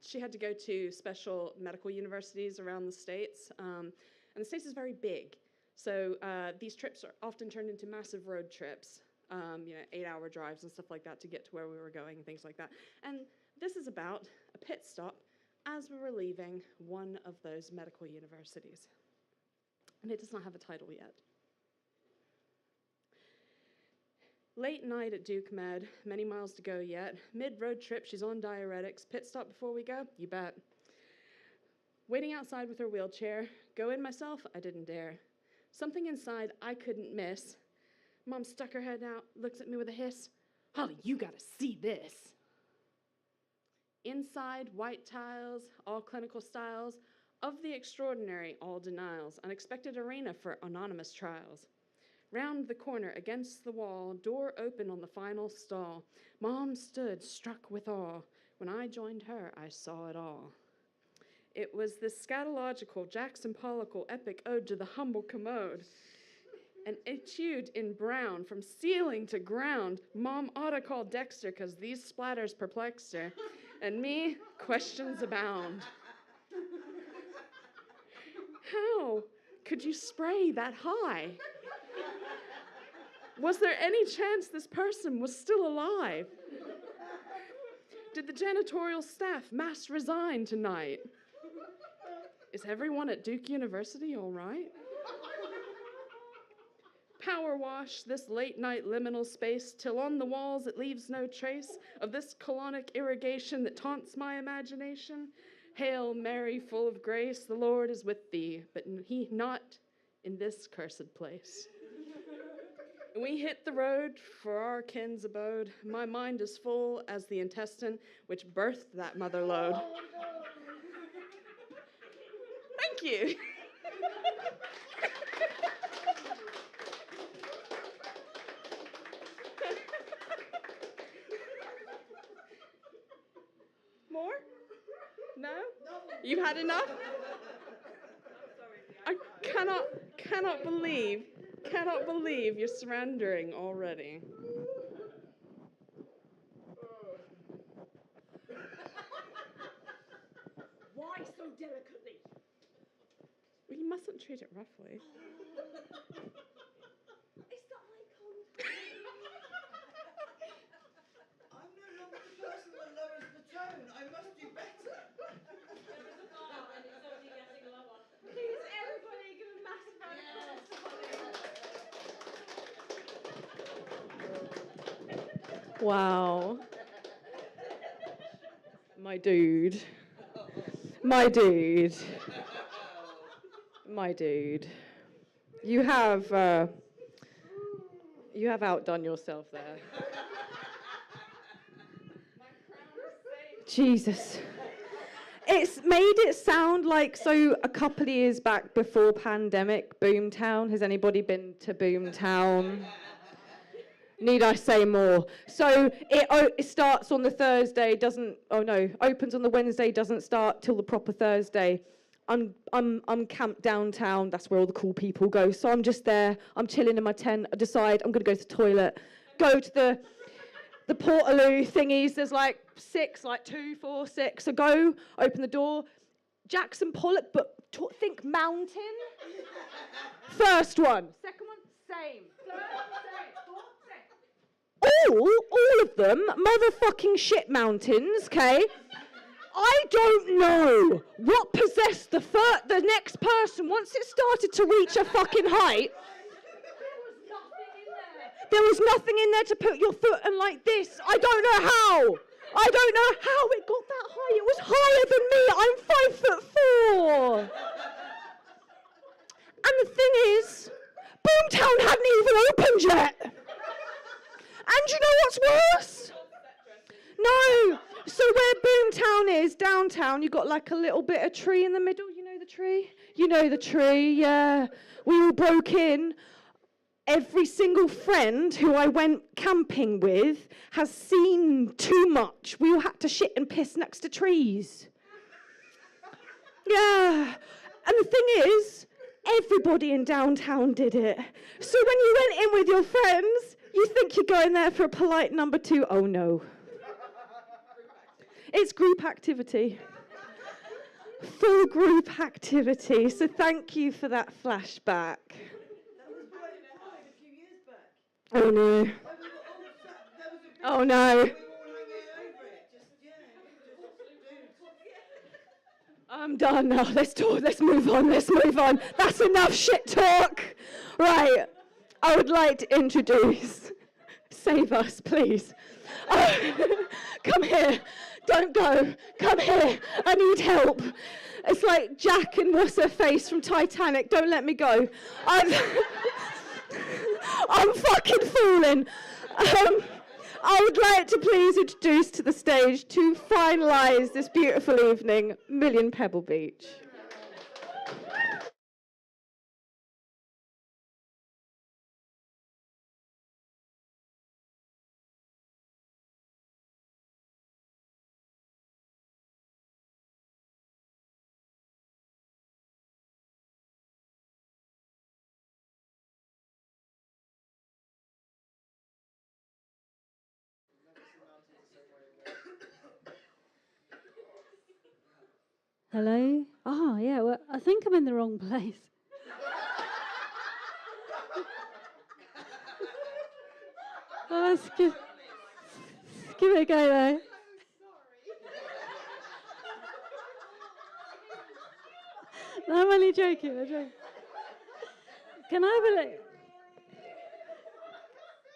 Speaker 14: she had to go to special medical universities around the States. And the States is very big. So these trips are often turned into massive road trips, 8-hour drives and stuff like that to get to where we were going and things like that. And this is about a pit stop as we were leaving one of those medical universities. And it does not have a title yet. Late night at Duke Med, many miles to go yet. Mid-road trip, she's on diuretics. Pit stop before we go? You bet. Waiting outside with her wheelchair. Go in myself? I didn't dare. Something inside I couldn't miss. Mom stuck her head out, looks at me with a hiss. "Holly, you gotta see this." Inside, white tiles, all clinical styles. Of the extraordinary, all denials. Unexpected arena for anonymous trials. Round the corner, against the wall, door open on the final stall. Mom stood, struck with awe. When I joined her, I saw it all. It was this scatological, Jackson Pollockal epic ode to the humble commode. An etude in brown, from ceiling to ground. Mom ought to call Dexter, 'cause these splatters perplexed her. And me, questions abound. How could you spray that high? Was there any chance this person was still alive? Did the janitorial staff mass resign tonight? Is everyone at Duke University all right? Power wash this late night liminal space till on the walls it leaves no trace of this colonic irrigation that taunts my imagination. Hail Mary, full of grace, the Lord is with thee, but he not in this cursed place. We hit the road for our kin's abode. My mind is full as the intestine which birthed that mother load. Thank you. More? No? You've had enough? I cannot believe you're surrendering already.
Speaker 15: Why so delicately?
Speaker 14: Well, you mustn't treat it roughly.
Speaker 15: It's the eye contact. I'm no longer the person that lowers the tone. I must do better.
Speaker 10: There is a bar and it's only getting lower.
Speaker 15: Please, everybody, give a massive round of applause to Holly.
Speaker 12: Wow. My dude. My dude. My dude. You have outdone yourself there.
Speaker 1: Jesus. It's made it sound like, so a couple of years back before pandemic, Boomtown. Has anybody been to Boomtown? Need I say more? So it starts on the Thursday, opens on the Wednesday, doesn't start till the proper Thursday. I'm camped downtown, that's where all the cool people go. So I'm just there, I'm chilling in my tent, I decide I'm gonna go to the toilet, go to the Portaloo thingies, there's like 6, like 2, 4, 6. So go, open the door, Jackson Pollock, but think mountain. First one. Second one, same. Third one, same. All of them, motherfucking shit mountains, okay? I don't know what possessed the next person once it started to reach a fucking height. There was nothing in there to put your foot in like this. I don't know how. I don't know how it got that high. It was higher than me. I'm 5'4". And the thing is, Boomtown hadn't even opened yet. And you know what's worse? No. So where Boomtown is, downtown, you got like a little bit of tree in the middle. You know the tree? You know the tree, yeah. We all broke in. Every single friend who I went camping with has seen too much. We all had to shit and piss next to trees. Yeah. And the thing is, everybody in downtown did it. So when you went in with your friends, you think you're going there for a polite number 2. Oh no. It's group activity. Full group activity. So thank you for that flashback. Oh no. Oh no. I'm done now. Let's move on. That's enough shit talk. Right. I would like to introduce. Save us, please. Come here. Don't go. Come here. I need help. It's like Jack and what's her face from Titanic. Don't let me go. I'm fucking falling. I would like to please introduce to the stage to finalise this beautiful evening, Million Pebble Beach.
Speaker 16: Hello? Oh, yeah, well, I think I'm in the wrong place. Oh, let's give it a go, though. No, I'm only joking. Can I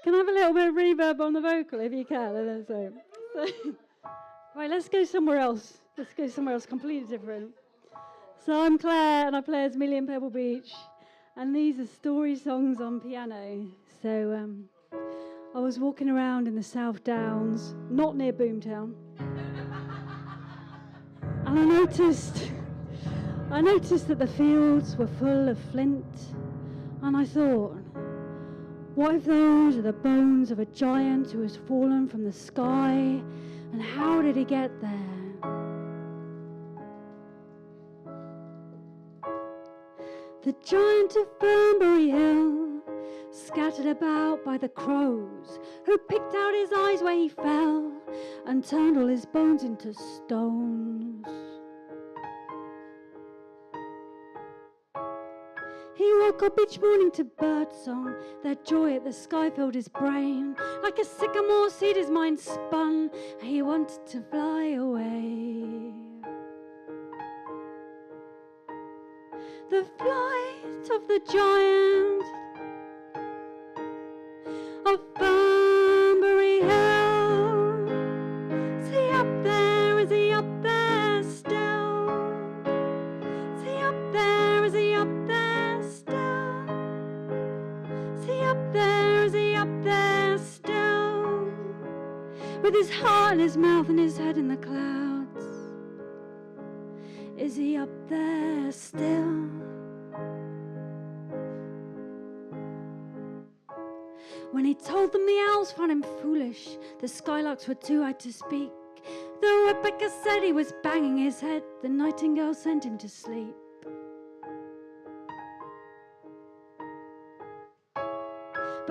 Speaker 16: have a little bit of reverb on the vocal, if you can? And then so. Right, let's go somewhere else. Let's go somewhere else completely different. So I'm Claire, and I play as Million Pebble Beach, and these are story songs on piano. So I was walking around in the South Downs, not near Boomtown, and I noticed that the fields were full of flint, and I thought, what if those are the bones of a giant who has fallen from the sky, and how did he get there? The giant of Bunbury Hill, scattered about by the crows, who picked out his eyes where he fell, and turned all his bones into stones. He woke up each morning to birdsong, their joy at the sky filled his brain. Like a sycamore seed his mind spun, he wanted to fly away. The flight of the giant of Bunbury Hill. Is he up there? Is he up there still? Is he up there? Is he up there still? Is he up there? Is he up there still? With his heart in his mouth and his head in the clouds. Is he up there still? When he told them the owls found him foolish, the skylarks were too high to speak. The woodpecker said he was banging his head, the nightingale sent him to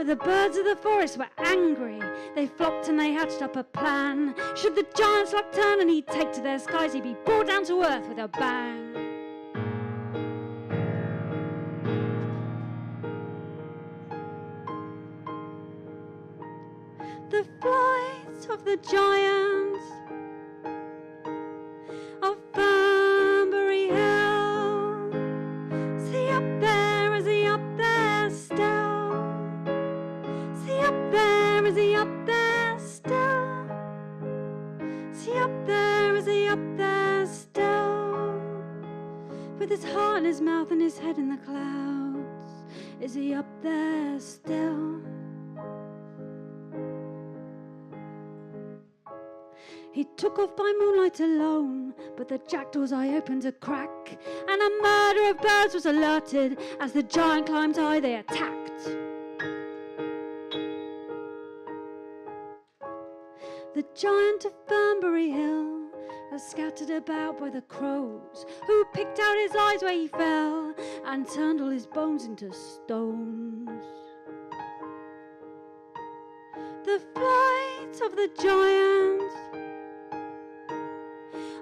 Speaker 16: But the birds of the forest were angry. They flocked and they hatched up a plan. Should the giant's luck turn and he'd take to their skies, he'd be brought down to earth with a bang. The flight of the giants of Banbury Hill. See up there, is he up there still? See up there, is he up there still? See up there, is he up there still? With his heart in his mouth and his head in the clouds, is he up there still? He took off by moonlight alone, but the jackdaw's eye opened a crack, and a murder of birds was alerted. As the giant climbed high, they attacked. The giant of Banbury Hill was scattered about by the crows, who picked out his eyes where he fell and turned all his bones into stones. The flight of the giant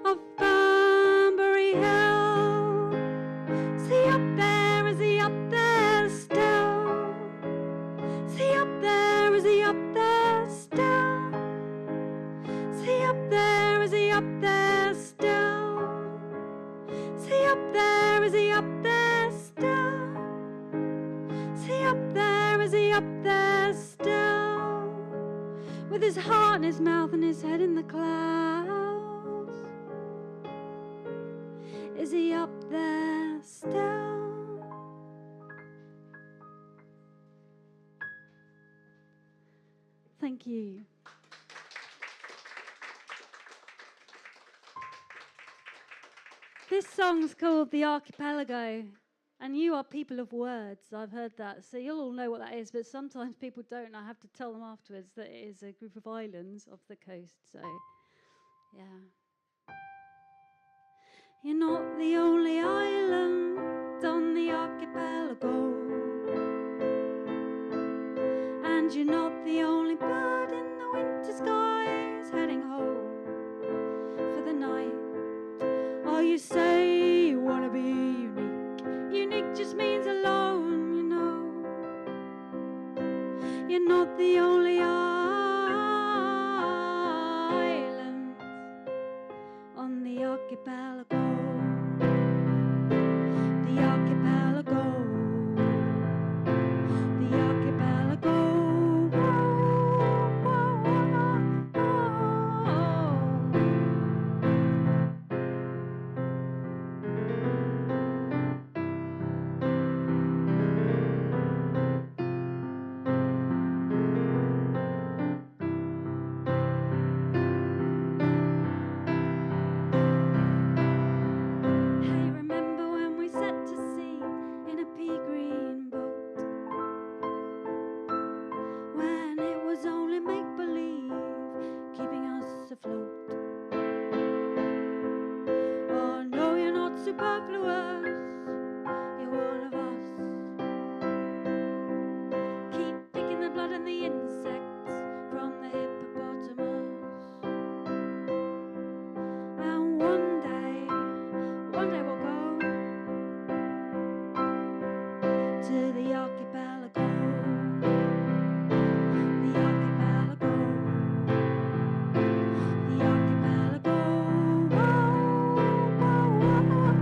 Speaker 16: of Banbury Hill. See up there, is he up there still? See up there, is he up there still? See up there, is he up there still? See up there, is he up there still? See up there, is he up there still? With his heart in his mouth and his head in the clouds, is he up there still? Thank you. This song's called The Archipelago, and you are people of words. I've heard that, so you'll all know what that is, but sometimes people don't, and I have to tell them afterwards that it is a group of islands off the coast, so yeah. You're not the only island on the archipelago, and you're not the only bird in the winter skies heading home for the night. Oh, you say you want to be unique. Unique just means alone, you know. You're not the only island on the archipelago. The archipelago. The archipelago. Whoa, whoa, whoa, Hey, remember when we set to sea in a pea green boat? When it was only make-believe keeping us afloat. Oh no, you're not superfluous, you're one of us. Keep picking the blood and the insects from the hippopotamus. And one day we'll go to the archipelago. The archipelago. The archipelago. Whoa, whoa, whoa,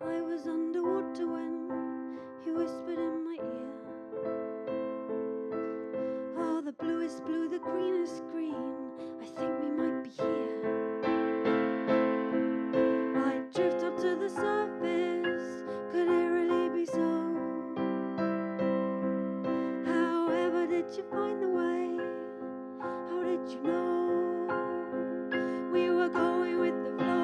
Speaker 16: I was underwater when you whispered in my ear. Oh, the bluest blue, the greenest green, I think we might be here. I drift up to the surface find the way? How did you know we were going with the flow?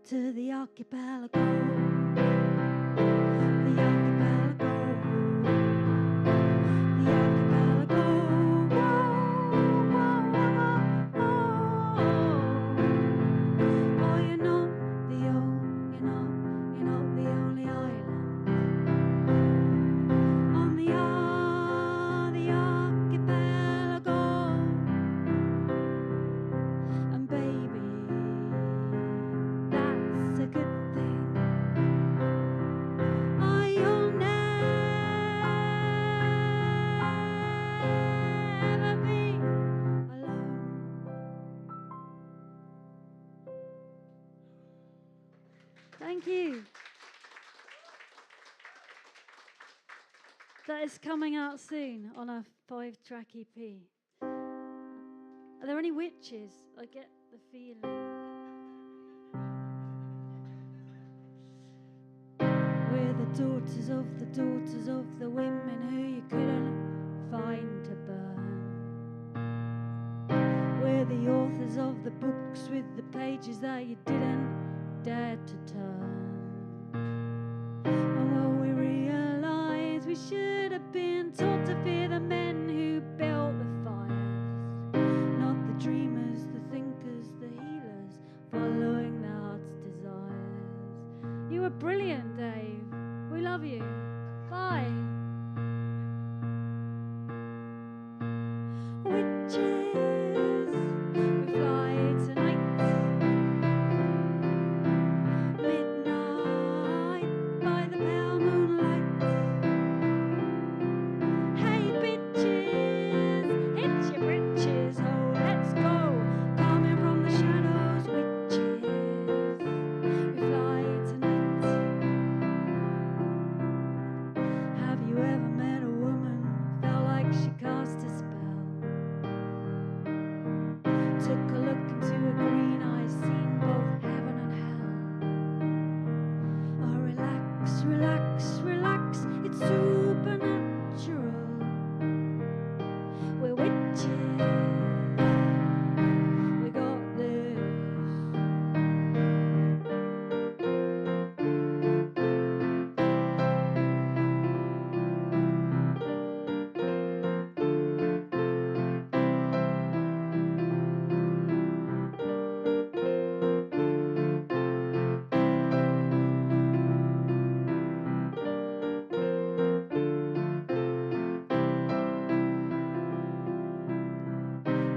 Speaker 16: To the archipelago, the archipelago, the archipelago. Whoa, whoa, whoa, whoa. Oh, you're not the only island on the archipelago. And baby, that's a good thing. Oh, you'll never be alone. Thank you. That is coming out soon on a 5-track EP. Are there any witches? I get the feeling. We're the daughters of the women who you couldn't find to burn. We're the authors of the books with the pages that you didn't dare to turn. And when we realize we should have been taught to fear the men who built the fires, not the dreamers, the thinkers, the healers, following their heart's desires. You were brilliant, Dave. We love you. Bye. Witches, we fly tonight. Midnight by the pale moonlight. Hey bitches, hit your britches, oh let's go. Coming from the shadows, witches, we fly tonight. Have you ever met a woman who felt like she cast a spell? Took a look into her green eyes, seen both heaven and hell. Oh, relax, relax, relax, it's supernatural. We're witches, we got this.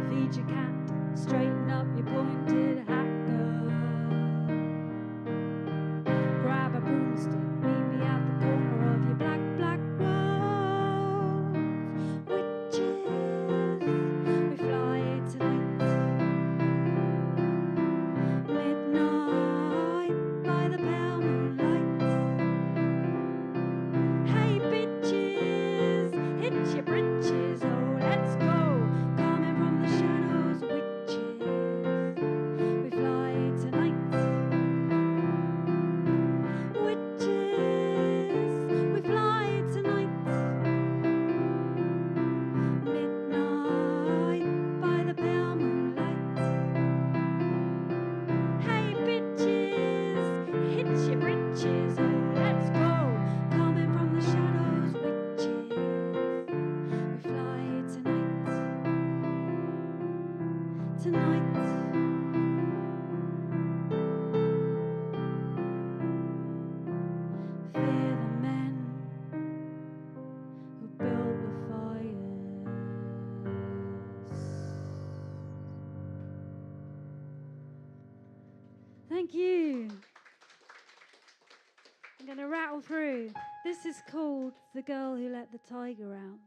Speaker 16: Feed your cat, straighten up your pointed hat, girl. Grab a broomstick, meet me at the corner of your black, black world. Witches, we fly tonight. Midnight by the pale moonlight. Hey bitches, hit your britches, oh let's go. Coming from the shadows, witches, we fly tonight. Witches, we fly tonight. Midnight by the pale moonlight. Hey bitches, hit your britches, oh let's go. Coming from the shadows, witches, we fly tonight. Tonight. Fear the men who built the fires. Thank you. I'm going to rattle through. This is called The Girl Who Let the Tiger Out.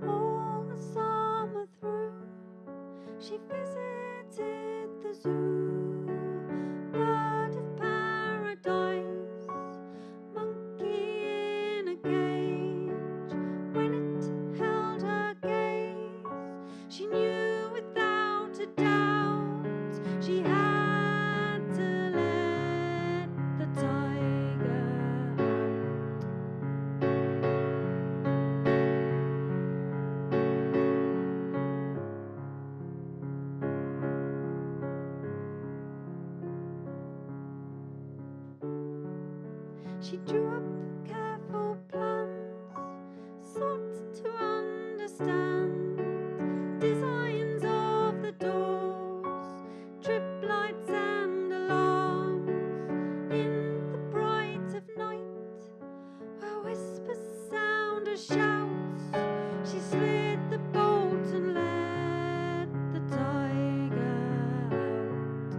Speaker 16: All the summer through, she she visited the zoo. Bird of paradise, monkey in a cage. When it held her gaze, she knew without a doubt she had to let the tiger She drew up careful plans, sought to understand designs of the doors, trip lights and alarms. In the bright of night, where whispers sound as shouts, she slid the bolt and let the tiger out.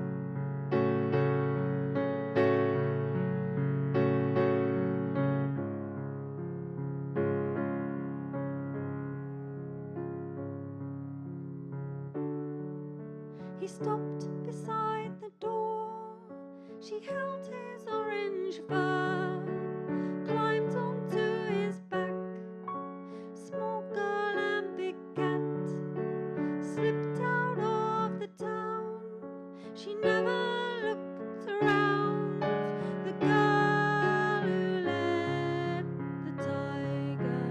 Speaker 16: He stopped beside the door. She held his orange fur, climbed onto his back. Small girl and big cat slipped out of the town. She never looked around. The girl who let the tiger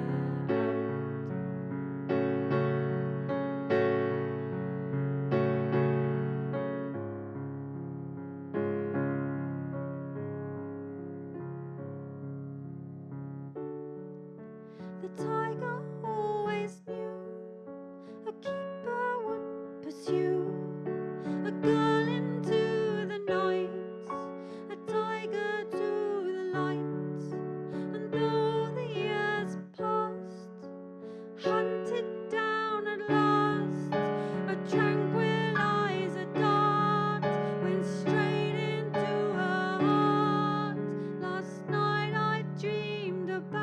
Speaker 16: The tiger always knew a keeper would pursue a girl into the night, a tiger to the light. And though the years passed, hunted down at last, a tranquilizer dart went straight into her heart. Last night I dreamed about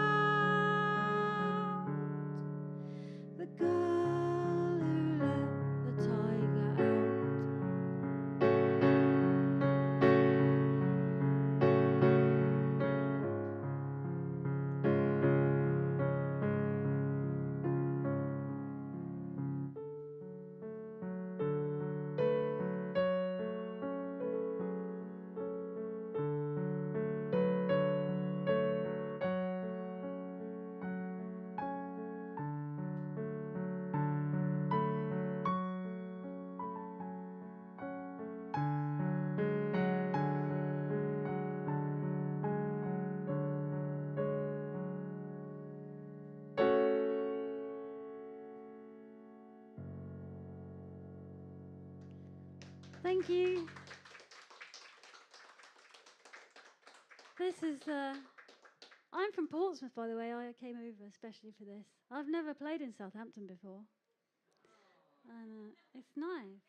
Speaker 16: the girl who let the tiger out.
Speaker 17: Thank you. This is, I'm from Portsmouth, by the way. I came over especially for this. I've never played in Southampton before. And it's nice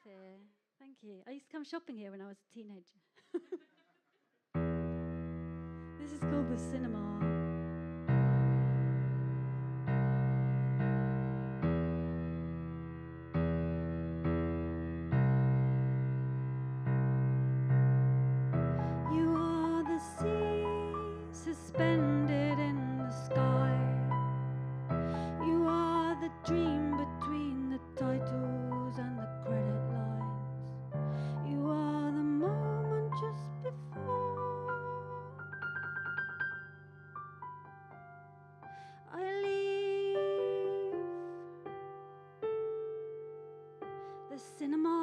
Speaker 17: here. Thank you. I used to come shopping here when I was a teenager. This is called the Cinema. You are the sea suspended in the sky. You are the dream between the titles and the credit lines. You are the moment just before I leave the cinema.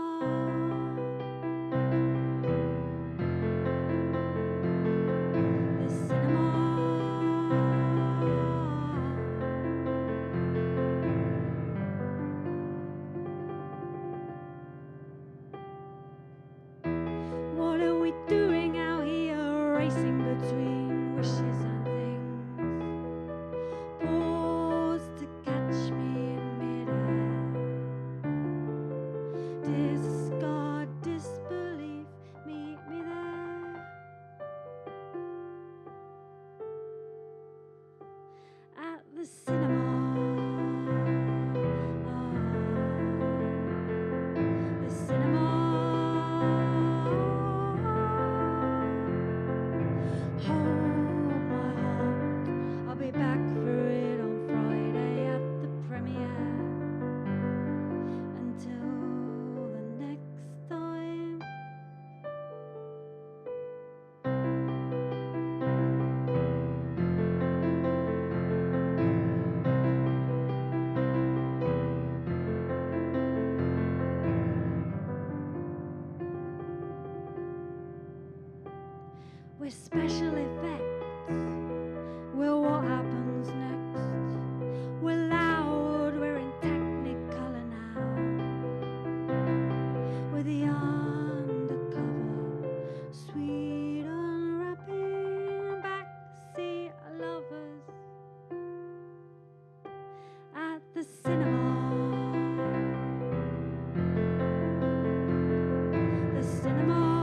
Speaker 17: What are we doing out here, racing between wishes and things? Pause to catch me in midair. Discard disbelief, meet me there. At the cinema. We're special effects. We're what happens next. We're loud, we're in technicolor now. We're the undercover, sweet unwrapping backseat lovers at the cinema. The cinema. The cinema.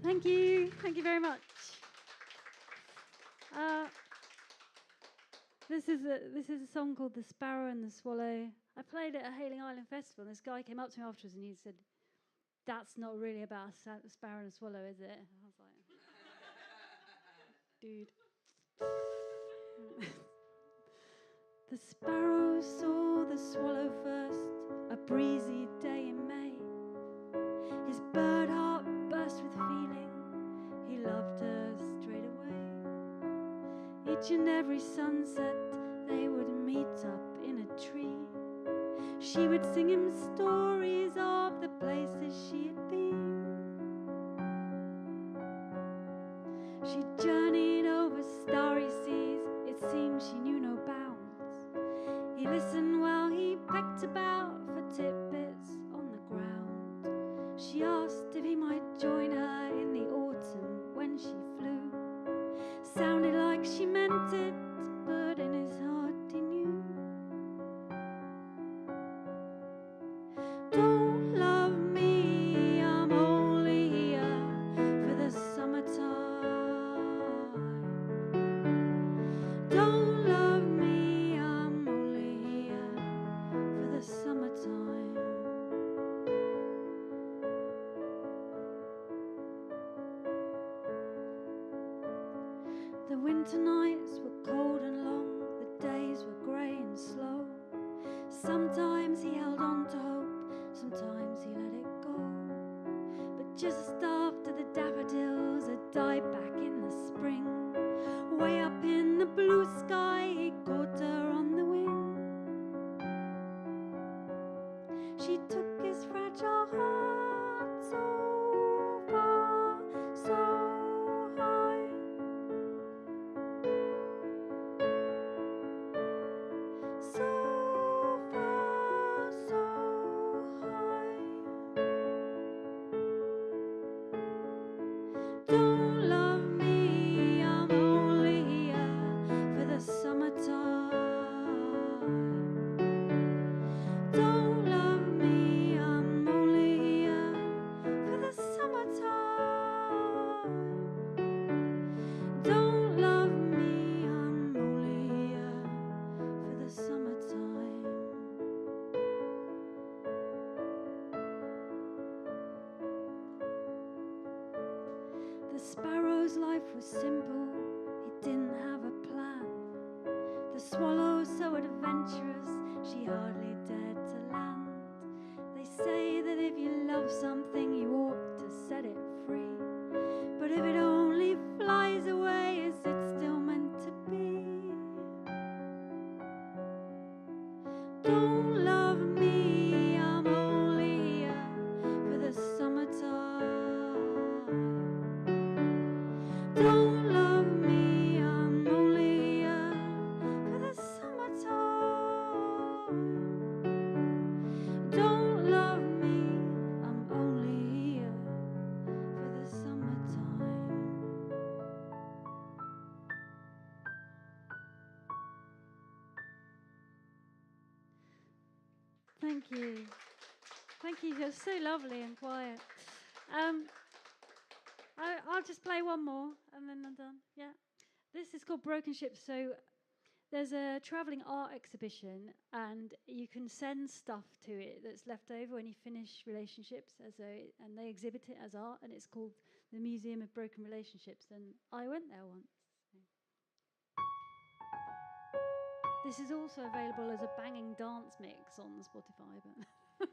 Speaker 17: Thank you. Thank you very much. This is a song called "The Sparrow and the Swallow." I played it at Hailing Island Festival, and this guy came up to me afterwards and he said, "That's not really about a sparrow and a swallow, is it?" I was like, "Dude." The sparrow saw the swallow first, a breezy day in May. His bird heart burst with feeling, he loved her straight away. Each and every sunset they would meet up in a tree. She would sing him stories of the places she had been. She journeyed over starry seas, it seemed she knew no bounds. He listened while he pecked about for tidbits on the ground. She asked if he might join her in the autumn when she flew. Sounded like she meant it, but in his heart he knew. Don't love me, I'm only here for the summertime. Don't love me, I'm only here for the summertime. The winter nights were cold and long, the days were grey and slow. Sometimes he held on to hope, sometimes he let it go. But just after the daffodils had died back in the spring, way up in the blue sky he caught her on the wing. She took his fragile heart so far, so high. So far, so high. Don't love me, I'm only here for the summertime. Don't love me, I'm only here for the summertime. Don't love me, I'm only here for the summertime. The sparrow's life was simple, he didn't have a plan. The swallow so adventurous, she hardly dared to land. They say that if you love something, you ought to set it free. But if it only flies away, is it still meant to be? Don't love me, I'm only here for the summertime. Don't love me, I'm only here for the summertime. Don't love me, I'm only here for the summertime. Thank you. Thank you. You're so lovely and quiet. I'll just play one more and then I'm done. Yeah. This is called Broken Ship. So there's a travelling art exhibition and you can send stuff to it that's left over when you finish relationships and they exhibit it as art, and it's called the Museum of Broken Relationships, and I went there once. This is also available as a banging dance mix on Spotify, but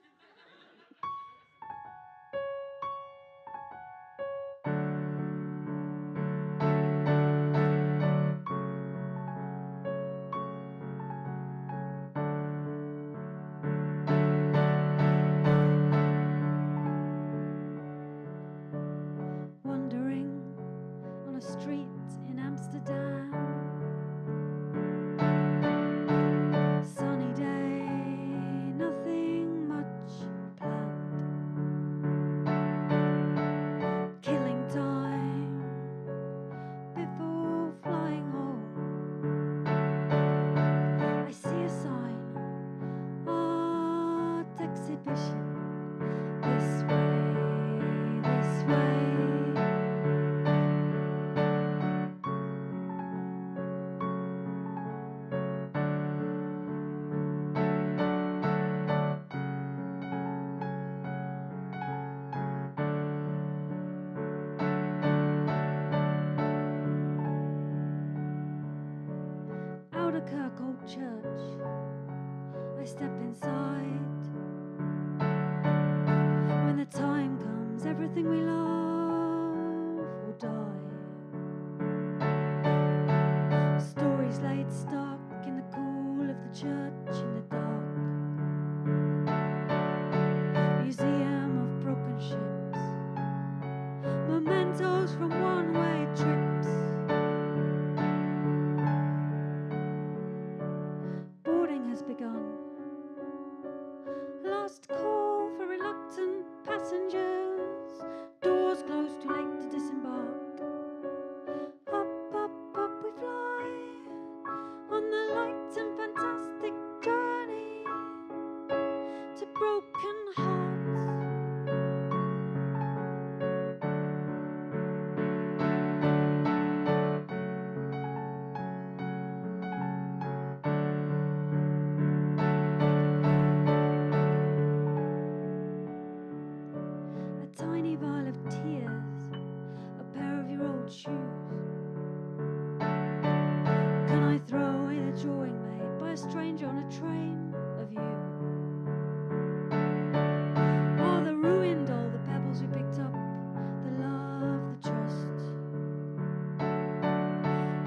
Speaker 17: Kirk Old Church. I step inside. When the time comes, everything we love will die. Stories laid stuck in the cool of the church in the dark. Museum of broken ships, mementos from one-way trips. Boarding has begun. Last call for reluctant passengers. Doors closed, too late to disembark. Up, up, up we fly on the light and fantastic journey to broken hearts. A tiny vial of tears, a pair of your old shoes. Can I throw away the drawing made by a stranger on a train of you? Or the ruined all the pebbles we picked up, the love, the trust.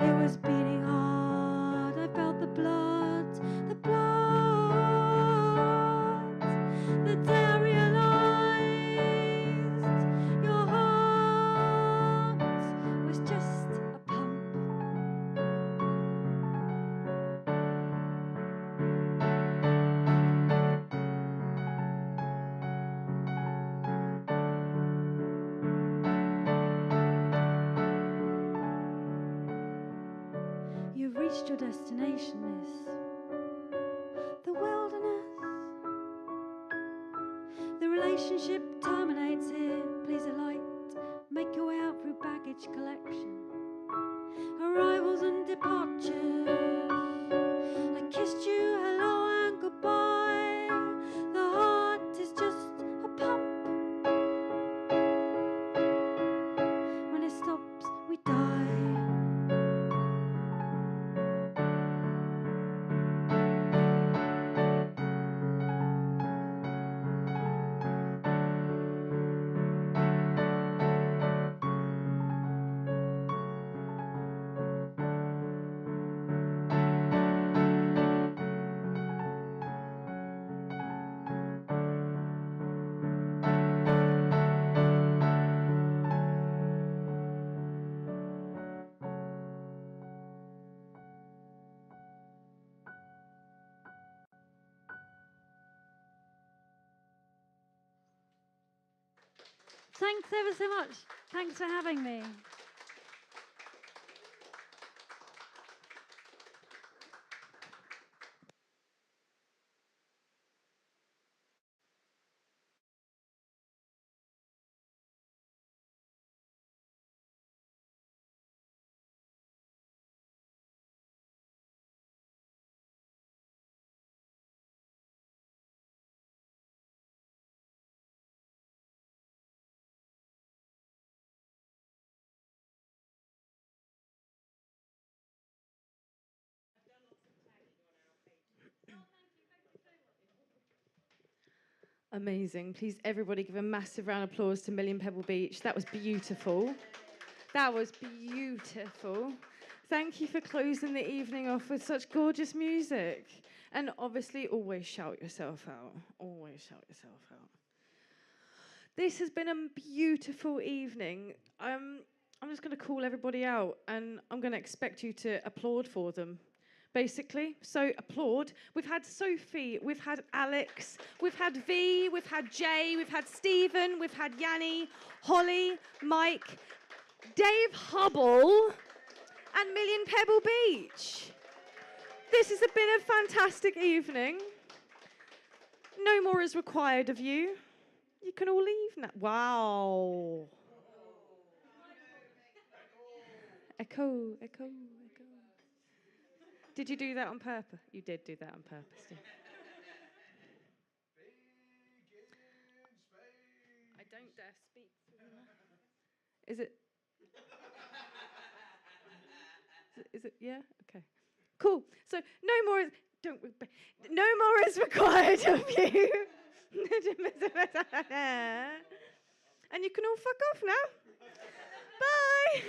Speaker 17: It was beating hard, I felt the blood, the blood. The day I realized your heart was just a pump. You've reached your destination, miss. The wilderness. The relationship terminates here. Please alight. Make your way out through baggage collection. Arrivals and departures. I kissed you hello and goodbye. The heart is just a pump. When it stops, we die. Thanks ever so much. Thanks for having me.
Speaker 1: Amazing. Please, everybody, give a massive round of applause to Million Pebble Beach. That was beautiful. That was beautiful. Thank you for closing the evening off with such gorgeous music. And obviously, always shout yourself out. Always shout yourself out. This has been a beautiful evening. I'm just going to call everybody out, and I'm going to expect you to applaud for them. Basically, so applaud. We've had Sophie, we've had Alex, we've had V, we've had Jay, we've had Stephen, we've had Yanni, Holly, Mike, Dave Hubble, and Million Pebble Beach. This has been a fantastic evening. No more is required of you. You can all leave now. Wow. Echo, echo, echo. Did you do that on purpose? You did do that on purpose, didn't you? I don't dare speak through that. Is it? Is it? Yeah? Okay. Cool. So no more is required of you. And you can all fuck off now. Bye.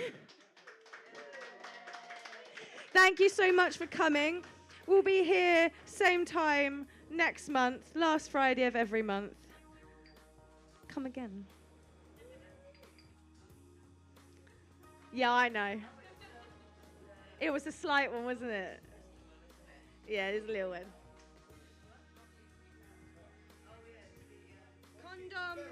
Speaker 1: Thank you so much for coming. We'll be here same time next month, last Friday of every month. Come again. Yeah, I know. It was a slight one, wasn't it? Yeah, it was a little one. Condom.